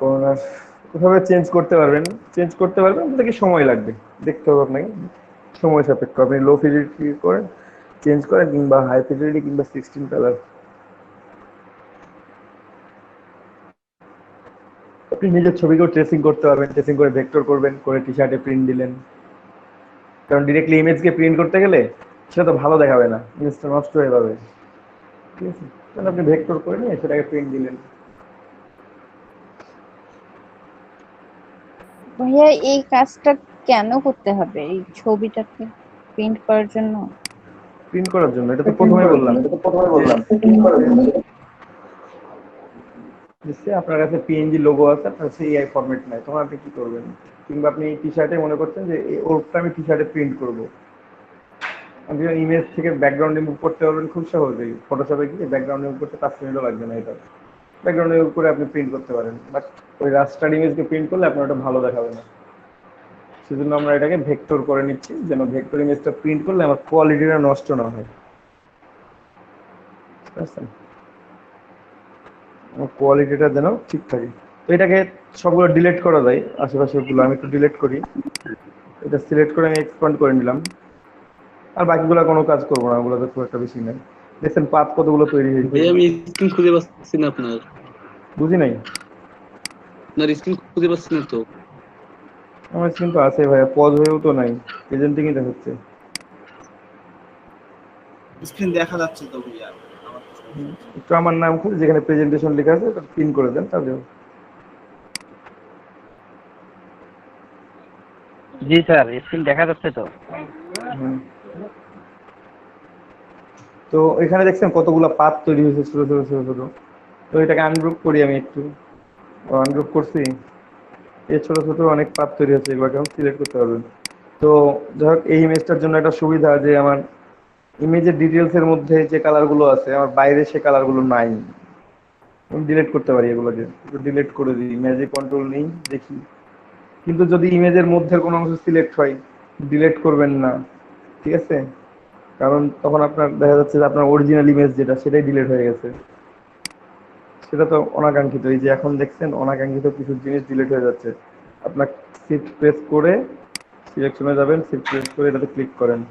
কর্নার ওভাবে চেঞ্জ করতে পারবেন, কিন্তু কি সময় লাগবে, দেখতে হবে আপনাকে, সময় সাপেক্ষ। আপনি লো ফিডিলিটি করেন, চেঞ্জ করেন, কিংবা হাই ফিডিলিটি কিংবা 16 কালার, আপনি নিজের ছবিকেও ট্রেসিং করতে পারবেন, ট্রেসিং করে ভেক্টর করবেন, করে টি শার্টে প্রিন্ট দিলেন। কারণ ডিরেক্টলি ইমেজকে প্রিন্ট করতে গেলে সেটা তো ভালো দেখাবে না, ইমেজটা নষ্ট হয়ে যাবে, ঠিক আছে? তাহলে আপনি ভেক্টর করে নিয়ে সেটাকে প্রিন্ট দিলেন। ভাইয়া এই কাজটা কেন করতে হবে, এই ছবিটাকে প্রিন্ট করার জন্য? প্রিন্ট করার জন্য, এটা তো প্রথমে বললাম। নিশ্চয়ই আপনার কাছে পিএনজি লোগো আছে, আপনার কাছে এআই ফরম্যাট নাই, তখন আপনি কি করবেন? কিংবা আপনি টি শার্টে মনে করছেন যে ওরটা আমি টি শার্টে প্রিন্ট করবো, আপনি ইমেজ থেকে ব্যাকগ্রাউন্ড রিমুভ করতে পারবেন খুব সহজেই, ফটোশপে গিয়ে ব্যাকগ্রাউন্ড রিমুভ করতে 5 মিনিটও লাগবে না, এটা ব্যাকগ্রাউন্ড রিমুভ করে আপনি প্রিন্ট করতে পারেন, বাট ওই রাস্টার ইমেজকে প্রিন্ট করলে আপনার ওটা ভালো দেখাবে না। সেজন্য আমরা এটাকে ভেক্টর করে নিচ্ছি, যেন ভেক্টর ইমেজটা প্রিন্ট করলে আমার কোয়ালিটিটা নষ্ট না হয়, ঠিক আছে? আমার কোয়ালিটিটা যেন ঠিক থাকে। তো এটাকে সবগুলো ডিলিট করা যায়, আশেপাশের গুলো আমি একটু ডিলিট করি, এটা সিলেক্ট করে আমি এক্সপান্ড করে নিলাম, আর বাকিগুলো কোনো কাজ করবো না, ওগুলো তো খুব একটা বেশি নেই। দেখছেন পাত কতগুলো তৈরি হয়েছে? ভাই আমি স্ক্রিন খুঁজে পাচ্ছি না আপনার বুঝি নাই, স্ক্রিন খুঁজে পাচ্ছি না তো। আমার কিন্তু আছে ভাইয়া, পজ হয়েও তো নাই, প্রেজেন্টিংই দেখাচ্ছে। স্ক্রিন দেখা যাচ্ছে তো ভাইয়া আমার তো। একটু আমার নাম খুঁজে যেখানে প্রেজেন্টেশন লেখা আছে ওটা পিন করে দেন, তাহলে জি স্যার, স্ক্রিন দেখা যাচ্ছে তো। তো এখানে দেখছেন কতগুলো পাত তৈরি হয়েছে, ছোট ছোট ছোট ছোট। তো এটাকে আনগ্রুপ করি, আমি একটু আনগ্রুপ করছি, এই ছোট ছোট অনেক পাত তৈরি হয়েছে, এগুলোকে এখন সিলেক্ট করতে পারবেন। তো যাই হোক, এই ইমেজটার জন্য একটা সুবিধা যে আমার ইমেজের ডিটেলস এর মধ্যে যে কালারগুলো আছে, আমার বাইরে সে কালারগুলো নাই, আমি ডিলিট করতে পারি, এগুলোকে একটু ডিলিট করে দিই, ম্যাজিক কন্ট্রোল নেই, দেখি। কিন্তু যদি ইমেজের মধ্যে কোনো অংশ সিলেক্ট হয়, ডিলিট করবেন না, ঠিক আছে? কারণ তখন আপনার দেখা যাচ্ছে যে আপনার অরিজিনাল ইমেজ যেটা, সেটাই ডিলিট হয়ে গেছে, সেটা তো অনাকাঙ্ক্ষিত। এই যে এখন দেখছেন অনাকাঙ্ক্ষিত কিছু জিনিস ডিলিট হয়ে যাচ্ছে, আপনার শিফট প্রেস করে সিলেকশনে যাবেন, শিফট প্রেস করে এটাতে ক্লিক করেন।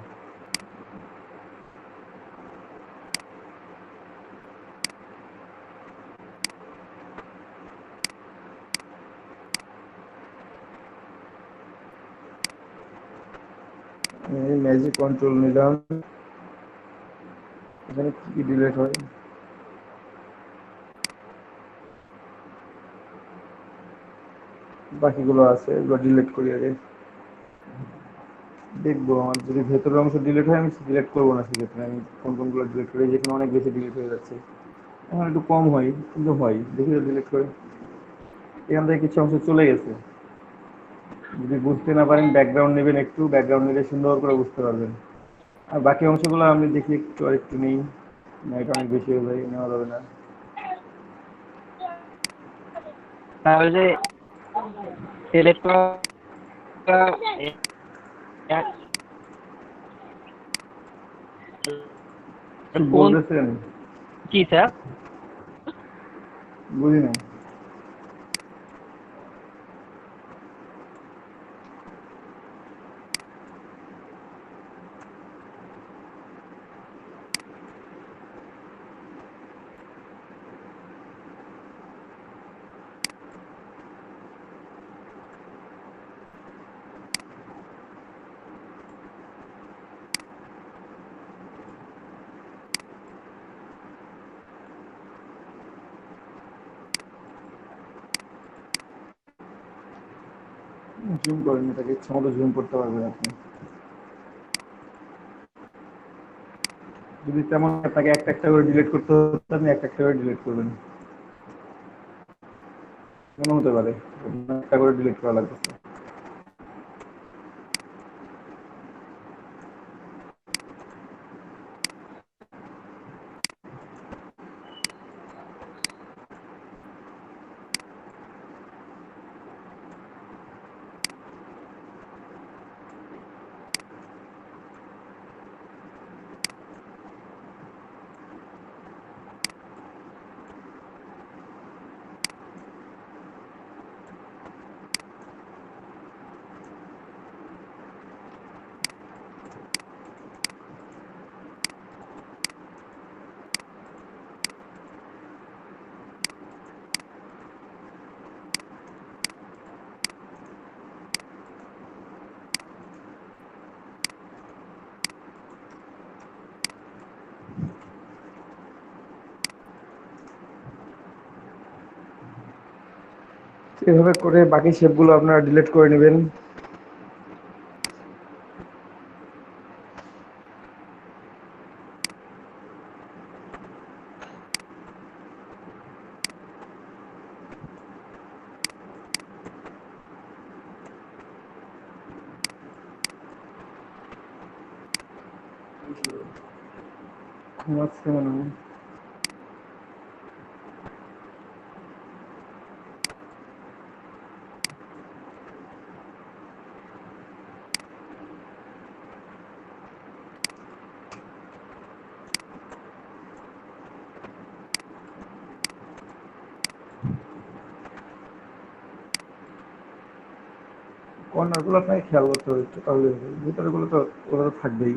আমি ম্যাজিক কন্ট্রোল নিলাম, এখানে কি ডিলিট হয় বাকিগুলো আছে, এগুলো ডিলিট করি আগে। দেখবো আমার যদি ভেতরের অংশ ডিলিট হয় আমি ডিলিট করবো না, সেক্ষেত্রে আমি কোন কোনগুলো ডিলিট করি, যেখানে অনেক বেশি ডিলিট হয়ে যাচ্ছে। এখন একটু কম হয় কিন্তু হয়, দেখি ডিলিট করে। এখান থেকে কিছু অংশ চলে গেছে, যদি বুঝতে না পারেন ব্যাকগ্রাউন্ড নেবেন, একটু ব্যাকগ্রাউন্ড নিলে সুন্দর করে বুঝতে পারবেন। আর বাকি অংশগুলো আমি দেখি একটু আর একটু নেই, না এটা অনেক বেশি হয়ে যায়, নেওয়া যাবে না। তাহলে যে সিলেক্ট করা কি কোন বলতেছেন কি স্যার? বুঝি না। জুম করেন, এটাকে ইচ্ছা মতো জুম করতে পারবেন আপনি। যদি তেমন আপনাকে একটা একটা করে ডিলিট করতে হচ্ছে, আপনি একটা একটা করে ডিলিট করবেন, মনে হতে পারে একটা করে ডিলিট করা লাগবে। এভাবে করে বাকি শেপগুলো আপনারা ডিলিট করে নেবেন। ঘুমাচ্ছে মনে হয়। কর্নার গুলো আপনাকে খেয়াল করতে হবে একটু, তাহলে হবে। ভিতরে গুলো তো ওরা তো থাকবেই।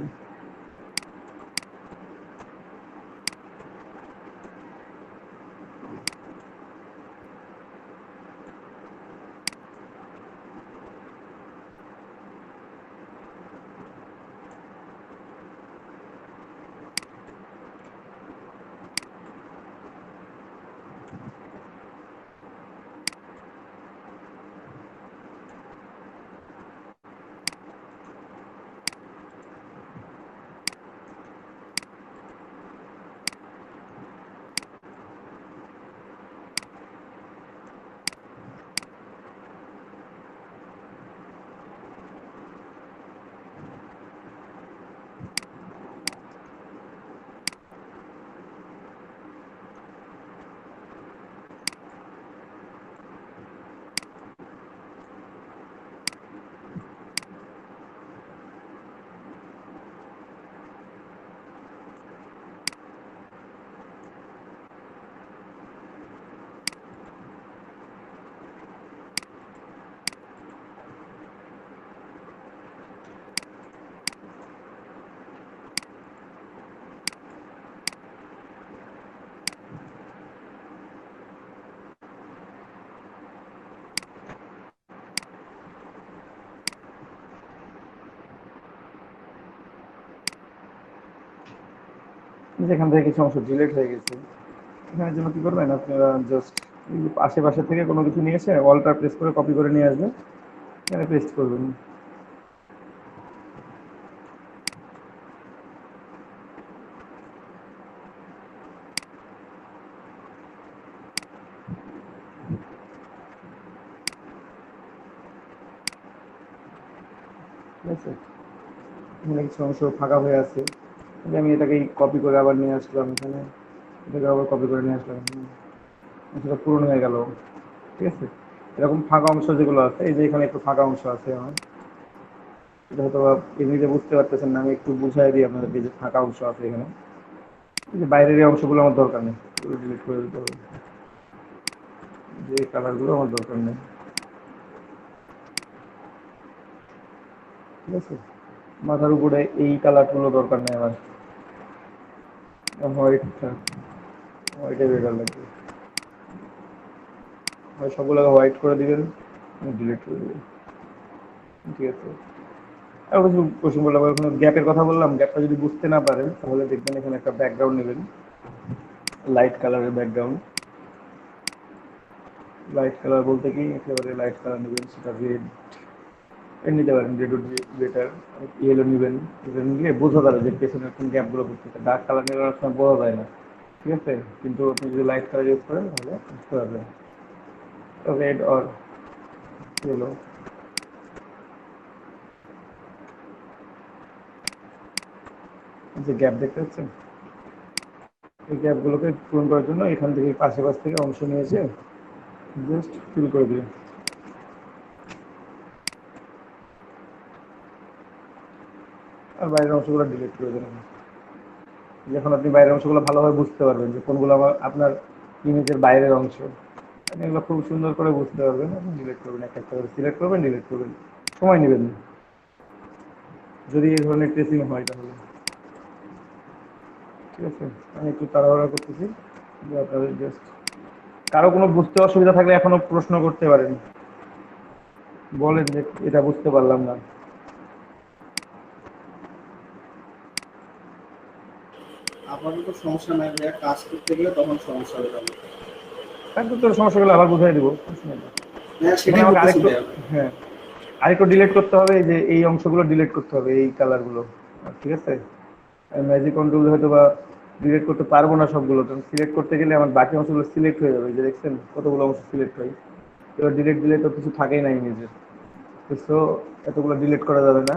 যেখান থেকে কিছু অংশ ডিলিট হয়ে গেছে, এখানের জন্য কি করবেন আপনারা, জাস্ট আশেপাশে থেকে কোনো কিছু নিয়ে এসে অল্টার প্রেস করে কপি করে নিয়ে আসবেন, এখানে পেস্ট করবেন। ঠিক আছে, এখানে কিছু অংশ ফাঁকা হয়ে আছে, আমি এটাকে কপি করে আবার নিয়ে আসলাম এখানে, এটাকে আবার কপি করে নিয়ে আসলাম এখানে, সেটা পূরণ হয়ে গেল। ঠিক আছে, এরকম ফাঁকা অংশ যেগুলো আছে, এই যে এখানে একটু ফাঁকা অংশ আছে আমার, এটা হয়তো এমনিতে বুঝতে পারতেছেন না, আমি একটু বুঝাই দিই আপনাদেরকে, যে ফাঁকা অংশ আছে এখানে, এই যে বাইরের এই অংশগুলো আমার দরকার নেই, ডিলিট করে দিতে হবে, যে কালারগুলো আমার দরকার নেই। ঠিক আছে, মাথার উপরে এই কালারগুলো দরকার নেই আমার, হোয়াইটটা, হোয়াইটে বেটার লাগবে, হয় সবগুলোকে হোয়াইট করে দিবেন, ডিলিট করে দিবেন। ঠিক আছে, আর কিছু কোশ্চেন বললাম, ওখানে গ্যাপের কথা বললাম, গ্যাপটা যদি বুঝতে না পারেন তাহলে দেখবেন এখানে একটা ব্যাকগ্রাউন্ড নেবেন, লাইট কালারের ব্যাকগ্রাউন্ড। লাইট কালার বলতে কি, একেবারে লাইট কালার নেবেন, সেটা রেড নিতে পারেন, রেড উড বেটার, ইয়েলো নেবেন, এটা নিলে বোঝা যাবে যে পেছনের কোন গ্যাপগুলো করতেছে। ডার্ক কালার নিলে অনেক সময় বোঝা যায় না, ঠিক আছে, কিন্তু আপনি যদি লাইট কালার ইউজ করেন তাহলে বুঝতে পারবেন। রেড অর ইয়েলো, যে গ্যাপ দেখতে পাচ্ছেন, এই গ্যাপগুলোকে পূরণ করার জন্য এখান থেকে পাশে থেকে অংশ নিয়ে এসে জাস্ট ফিল করে দিবেন। আর বাইরের অংশগুলো ডিলিট করে দেবেন। যখন আপনি বাইরের অংশগুলো ভালোভাবে বুঝতে পারবেন যে কোনগুলো আপনার ইমেজের বাইরের অংশ, আপনি এগুলো খুব সুন্দর করে বুঝতে পারবেন, আপনি ডিলিট করবেন, একটা একটা করে সিলেক্ট করবেন, ডিলিট করবেন, সময় নেবেন যদি এই ধরনের ট্রেসিং হয় তাহলে। ঠিক আছে, আমি একটু তাড়াহুড়া করতেছি, যে আপনাদের জাস্ট কারো কোনো বুঝতে অসুবিধা থাকলে এখনো প্রশ্ন করতে পারেন, বলেন যে এটা বুঝতে পারলাম না। আপাতত সমস্যা নাই ভাইয়া, কাজ করতে গেলে তখন সমস্যা হয়ে যাবে। তারপর তোর সমস্যাগুলো আবার বুঝাই দেবো, হ্যাঁ এখানে সেটাই আমাকে বলতেছি আরেকটু, ভাইয়া। হ্যাঁ আরেকটু ডিলিট করতে হবে, এই যে এই অংশগুলো ডিলিট করতে হবে, এই কালারগুলো। ঠিক আছে, ম্যাজিক কন্ট্রোল হয়তো বা ডিলিট করতে পারবো না সবগুলো, কারণ সিলেক্ট করতে গেলে আমার বাকি অংশগুলো সিলেক্ট হয়ে যাবে, যে দেখছেন কতগুলো অংশ সিলেক্ট হয়, এবার ডিলিট দিলে তো কিছু থাকেই না ইমেজের, সো এতগুলো ডিলিট করা যাবে না,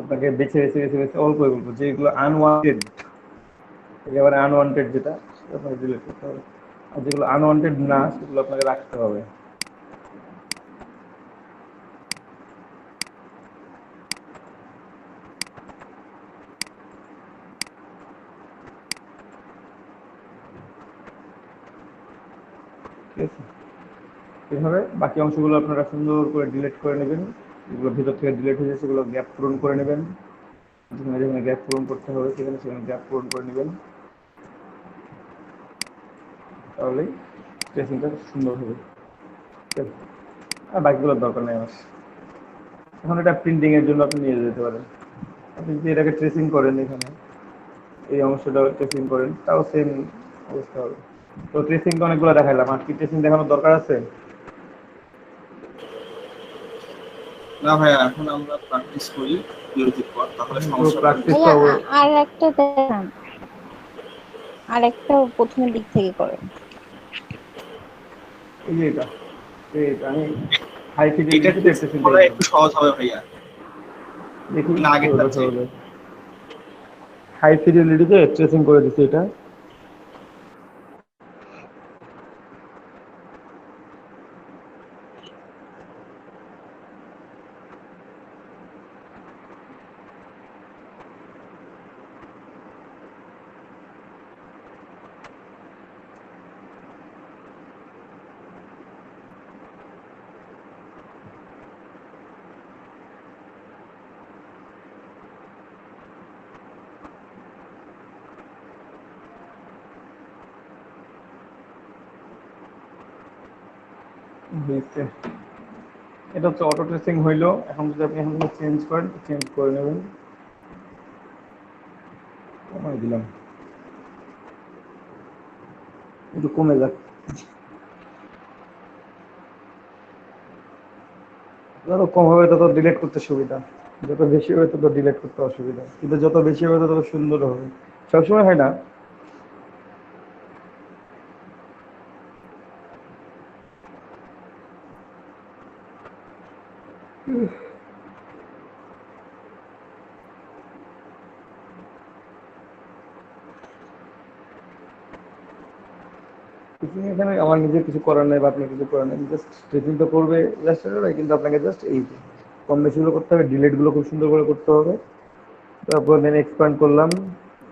আপনাকে বেছে বেছে বেছে বেছে অল্প বলবো, যেগুলো আনওয়ান্টেড, একেবারে আনওয়ান্টেড যেটা, সেটা আপনাকে ডিলিট করতে হবে, আর যেগুলো আনওয়ান্টেড না সেগুলো আপনাকে রাখতে হবে। ঠিক আছে, এভাবে বাকি অংশগুলো আপনারা সুন্দর করে ডিলিট করে নেবেন, যেগুলো ভিতর থেকে ডিলিট হয়েছে সেগুলো গ্যাপ পূরণ করে নেবেন, যেখানে যেখানে গ্যাপ পূরণ করতে হবে সেখানে সেখানে গ্যাপ পূরণ করে নেবেন, তাহলেই ট্রেসিংটা সুন্দর হবে। ঠিক আছে, আর বাকিগুলোর দরকার নেই আমার। এখন এটা প্রিন্টিং এর জন্য আপনি নিয়ে যেতে পারেন, আপনি যদি এটাকে ট্রেসিং করেন, এখানে এই অংশটা ট্রেসিং করেন, তাও সেম অবস্থা হবে। তো ট্রেসিংটা অনেকগুলো দেখাইলাম, আর কি ট্রেসিং দেখানোর দরকার আছে? না ভাইয়া, এখন আমরা প্র্যাকটিস করি বিরতির পর, তাহলে তো সমস্যা হবে না। প্র্যাকটিস ভাইয়া তো আর একটা দেখান, আর একটা প্রথমের দিক থেকে করেন। এই যে এটা, এইটা আমি হাই এটা ফিডেলিটিতে ট্রেসিং ট্রেসিং করা দেখলাম, একটু সহজ হবে ভাইয়া, দেখি না আগের কতটা কাছে। সহজ হয়। হাই ফিডেলিটিতে ট্রেসিং করে দিচ্ছি এটা, হয়েছে। এটা হচ্ছে অটো ট্রেসিং হইলো, এখন যদি আপনি এখান থেকে চেঞ্জ করেন, চেঞ্জ করে নেবেন, কমাই দিলাম, একটু কমে যাক। যত কম হবে তত ডিলিট করতে সুবিধা, যত বেশি হবে তত ডিলিট করতে অসুবিধা, কিন্তু যত বেশি হবে তত সুন্দর হবে। সবসময় হয় না। কিছু এখানে আমার নিজের কিছু করার নাই বা আপনার কিছু করার নাই, জাস্ট স্ট্রেচিং তো করবে ইলাস্ট্রেটর, কিন্তু আপনাকে জাস্ট এই কম বেশিগুলো করতে হবে, ডিলিট গুলো খুব সুন্দর করে করতে হবে। তারপর দেন এক্সপ্যান্ড করলাম,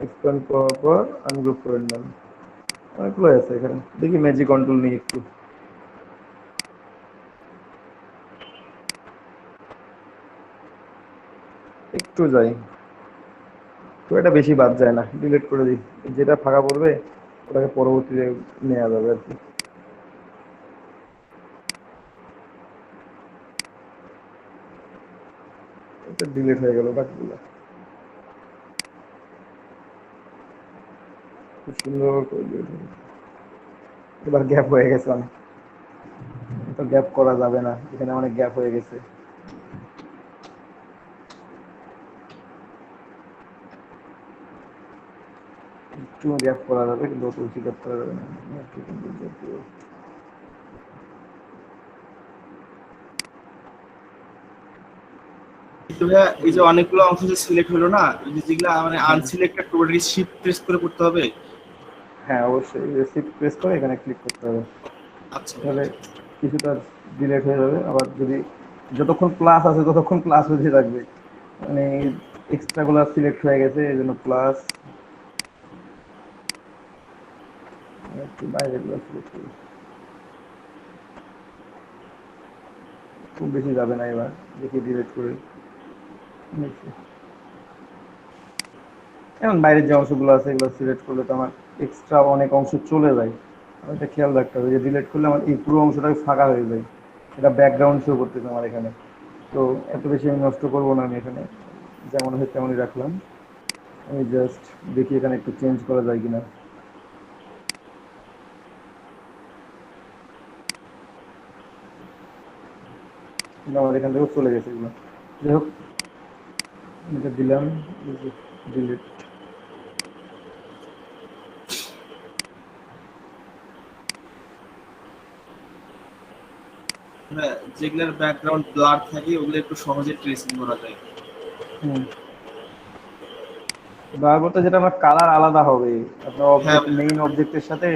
এক্সপ্যান্ড করার পর আনগ্রুপ করে নিলাম। অনেকগুলো আছে এখানে, দেখি ম্যাজিক কন্ট্রোল নিয়ে একটু যাই, খুব একটা বেশি বাদ যায় না, ডিলিট করে দিই। যেটা ফাঁকা পড়বে ওটাকে পরবর্তীতে নেওয়া যাবে আর কি। এটা ডিলিট হয়ে গেল, বাকিগুলো খুব সুন্দর করে delete হয়ে গেছে। এবার গ্যাপ হয়ে গেছে অনেক, তো গ্যাপ করা যাবে না, এখানে অনেক গ্যাপ হয়ে গেছে। একটু গ্যাপ করা যাবে, কিন্তু অত বেশি গ্যাপ করা যাবে না। কিন্তু ভাইয়া এই যে অনেকগুলো অংশ যে সিলেক্ট হলো না, এই যে যেগুলা মানে আনসিলেক্টেড টোটালি শিফট প্রেস করে করতে হবে। হ্যাঁ অবশ্যই, শিফট প্রেস করে এখানে ক্লিক করতে হবে, আচ্ছা তাহলে কিছুটা ডিলিট হয়ে যাবে। আবার যদি যতক্ষণ প্লাস আছে ততক্ষণ প্লাস হতে থাকবে, মানে এক্সট্রা গুলো সিলেক্ট হয়ে গেছে এই জন্য প্লাস, একটু বাইরে গুলো সিলেক্ট করি, খুব বেশি যাবে না। এবার দেখি ডিলিট করে এখন বাইরের যে অংশগুলো আছে এগুলো সিলেক্ট করলে তো আমার এক্সট্রা অনেক অংশ চলে যায়, এটা খেয়াল রাখতে হবে যে ডিলিট করলে আমার এই পুরো অংশটাই ফাঁকা হয়ে যায়, এটা ব্যাকগ্রাউন্ড শো করতেছে আমার এখানে। তো এত বেশি আমি নষ্ট করবো না, আমি এখানে যেমন হয় তেমনই রাখলাম। আমি জাস্ট দেখি এখানে একটু চেঞ্জ করা যায় কিনা। আমার এখান থেকেও চলে গেছে এগুলো, যাই হোক এটা দিলাম ডিলিট। হ্যাঁ, যেগুলোর ব্যাকগ্রাউন্ড ব্লার থাকে ওগুলো একটু সহজে ট্রেসিং করা যায়। ব্লার বলতে যেটা আমার কালার আলাদা হবে, আপনার হ্যাঁ অবজেক্ট মেইন অবজেক্টের সাথে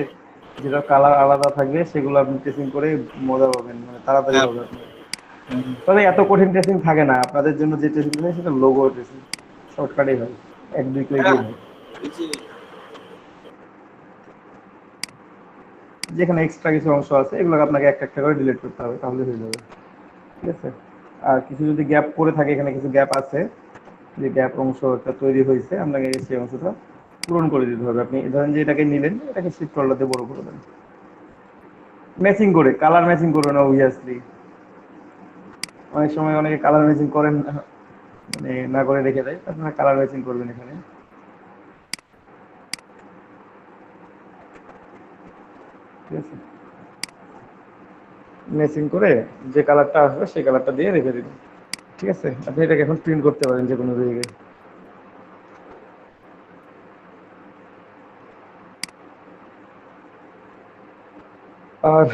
যেটা কালার আলাদা থাকবে সেগুলো আপনি ট্রেসিং করে মজা পাবেন, মানে তাড়াতাড়ি হ্যাঁ হবে আপনার। তবে এত কঠিন ট্রেসিং থাকে না আপনাদের জন্য, যে ট্রেসিং থাকে সেটা লোগো ট্রেসিং, শর্টকাটেই হয়, 1-2 ক্লিকেই হয়। এই যে যেখানে এক্সট্রা কিছু অংশ আছে এগুলোকে আপনাকে একটা একটা করে ডিলিট করতে হবে, তাহলে হয়ে যাবে। ঠিক আছে, আর কিছু যদি গ্যাপ পড়ে থাকে, এখানে কিছু গ্যাপ আছে, যে গ্যাপ অংশটা তৈরি হয়েছে আপনাকে সেই অংশটা পূরণ করে দিতে হবে। আপনি ধরেন যে এটাকে নিলেন, এটাকে শিফট করলাতে বড় করে দেন, ম্যাচিং করে, কালার ম্যাচিং করবেন অবভিয়াসলি। অনেক সময় অনেকে কালার ম্যাচিং করেন না, মানে না করে রেখে দেয়, আপনারা কালার ম্যাচিং করবেন এখানে। ঠিক আছে, ম্যাচিং করে যে কালারটা আসবে সেই কালারটা দিয়ে রেখে দিবেন। ঠিক আছে, আপনি এটাকে এখন প্রিন্ট করতে পারেন যে কোনো জায়গায়। আর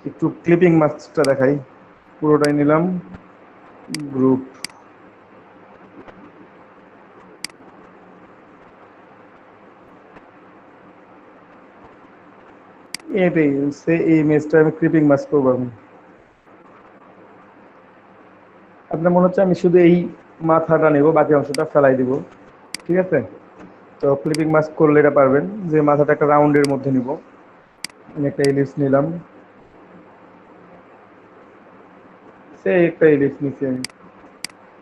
একটু ক্লিপিং মাস্কটা দেখাই, পুরোটাই নিলাম, গ্রুপ, এটাই সে এই ইমেজটা আমি ক্লিপিং মাস্ক করবো। আমি আপনার মনে হচ্ছে আমি শুধু এই মাথাটা নেব, বাকি অংশটা ফেলাই দিব। ঠিক আছে, তো ক্লিপিং মাস্ক করলে এটা পারবেন যে মাথাটা একটা রাউন্ডের মধ্যে নিব। আমি একটা এলিপস নিলাম, সেই একটা এলিপস নিচ্ছি আমি।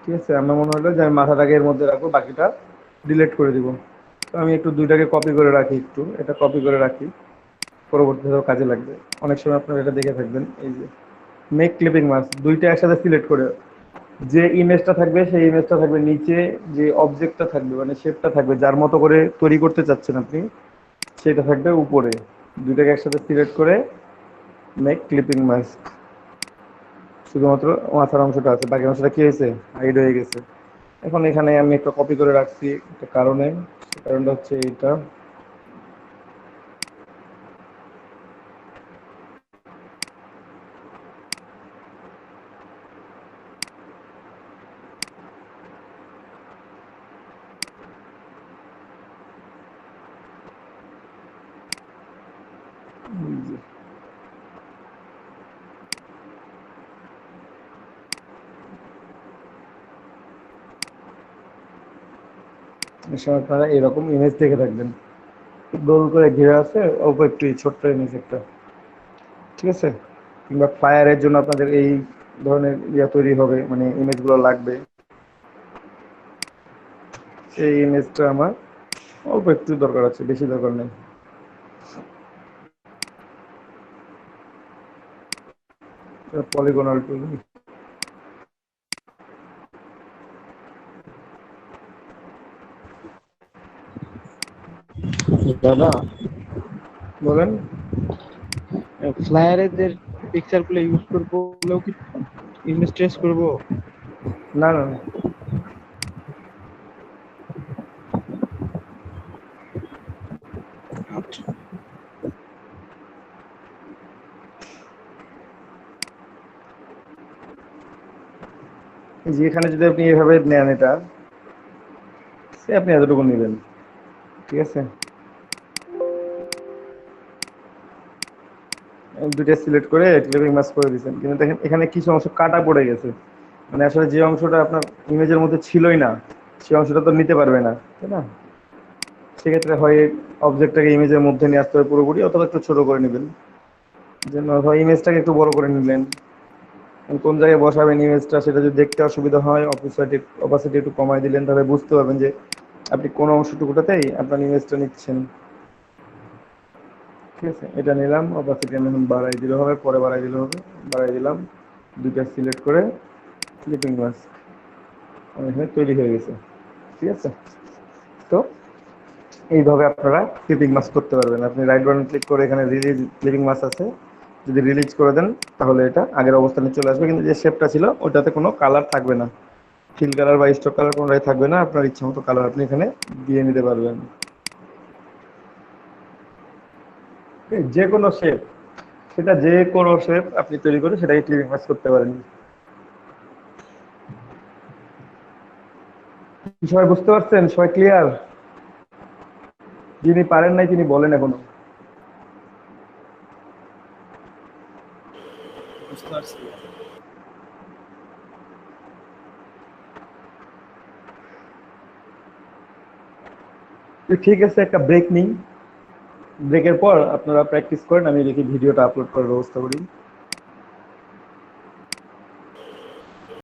ঠিক আছে, আমার মনে হলো যে আমি মাথাটাকে এর মধ্যে রাখবো, বাকিটা ডিলিট করে দিব। তো আমি একটু দুইটাকে কপি করে রাখি, একটু এটা কপি করে রাখি, পরবর্তীতেও কাজে লাগবে। অনেক সময় আপনারা এটা দেখে থাকবেন, এই যে মেক ক্লিপিং মাস্ক, দুইটা একসাথে সিলেক্ট করে যে ইমেজটা থাকবে সেই ইমেজটা থাকবে নিচে, যে অবজেক্টটা থাকবে মানে শেপটা থাকবে যার মতো করে তৈরি করতে চাচ্ছেন আপনি, সেটা থাকবে উপরে। দুইটাকে একসাথে সিলেক্ট করে মেক ক্লিপিং মাস্ক। শুধুমাত্র মাথার অংশটা আছে, বাকি অংশটা কি হয়েছে, হাইড হয়ে গেছে। এখন এখানে আমি একটা কপি করে রাখছি একটা কারণে, সে কারণটা হচ্ছে এইটা। এই সময় আপনারা এরকম ইমেজ দেখে থাকবেন, গোল করে ঘিরে আছে, অল্প একটু ছোট্ট ইমেজ একটা, ঠিক আছে? কিংবা ফায়ারের জন্য আপনাদের এই ধরনের ইয়া তৈরি হবে, মানে ইমেজগুলো লাগবে। সেই ইমেজটা আমার অল্প একটু দরকার আছে, বেশি দরকার নেই। পলিগনাল টুল। দাদা বলেন। ফ্লায়ারের পিকচার গুলো ইউজ করবো হলেও কি ইমেজ ট্রেস করবো? না না না, আচ্ছা যে এখানে যদি আপনি এভাবে নেন এটা, সে আপনি এতটুকু নেবেন, ঠিক আছে? দুইটা সিলেক্ট করে ক্লিপিং মাস্ক করে দিয়েছেন, কিন্তু দেখেন এখানে কিছু অংশ কাটা পড়ে গেছে, মানে আসলে যে অংশটা আপনার ইমেজের মধ্যে ছিলই না সেই অংশটা তো নিতে পারবে না, তাই না? সেক্ষেত্রে হয় অবজেক্টটাকে ইমেজের মধ্যে নিয়ে আসতে হবে পুরোপুরি, অথবা একটু ছোট করে নেবেন, যেন অথবা ইমেজটাকে একটু বড় করে নিলেন। কোন জায়গায় বসাবেন ইমেজটা সেটা যদি দেখতে অসুবিধা হয়, অপাসিটি একটু কমাই দিলেন, তাহলে বুঝতে পারবেন যে আপনি কোন অংশটুকুটাতেই আপনার ইমেজটা নিচ্ছেন, ঠিক আছে? এটা নিলাম, অপাসিটি আমি এখন বাড়াই দিলে হবে, পরে বাড়াই দিলে হবে। বাড়াই দিলাম, দুইটা সিলেক্ট করে ক্লিপিং মাস্ক এখানে তৈরি হয়ে গেছে, ঠিক আছে? তো এইভাবে আপনারা ক্লিপিং মাস্ক করতে পারবেন। আপনি রাইট বাটন ক্লিক করে এখানে রিলিজ ক্লিপিং মাস্ক আছে, যদি রিলিজ করে দেন তাহলে এটা আগের অবস্থানে চলে আসবে, কিন্তু যে শেপটা ছিল ওটাতে কোনো কালার থাকবে না, ফিল কালার বা স্টক কালার কোনোটাই থাকবে না। আপনার ইচ্ছা মতো কালার আপনি এখানে দিয়ে নিতে পারবেন, যে কোনো শেপ, সেটা যে কোনো শেপ আপনি তৈরি করে সেটাকে ক্লিপিং মাস্ক করতে পারেন। সবাই বুঝতে পারছেন? সবাই ক্লিয়ার? যিনি পারেন নাই তিনি বলেন এখনো। বুঝতে পারছি। ঠিক আছে, একটা ব্রেক নিই, ব্রেকের পর আপনারা প্র্যাকটিস করেন, আমি দেখি ভিডিওটা আপলোড করার ব্যবস্থা করি।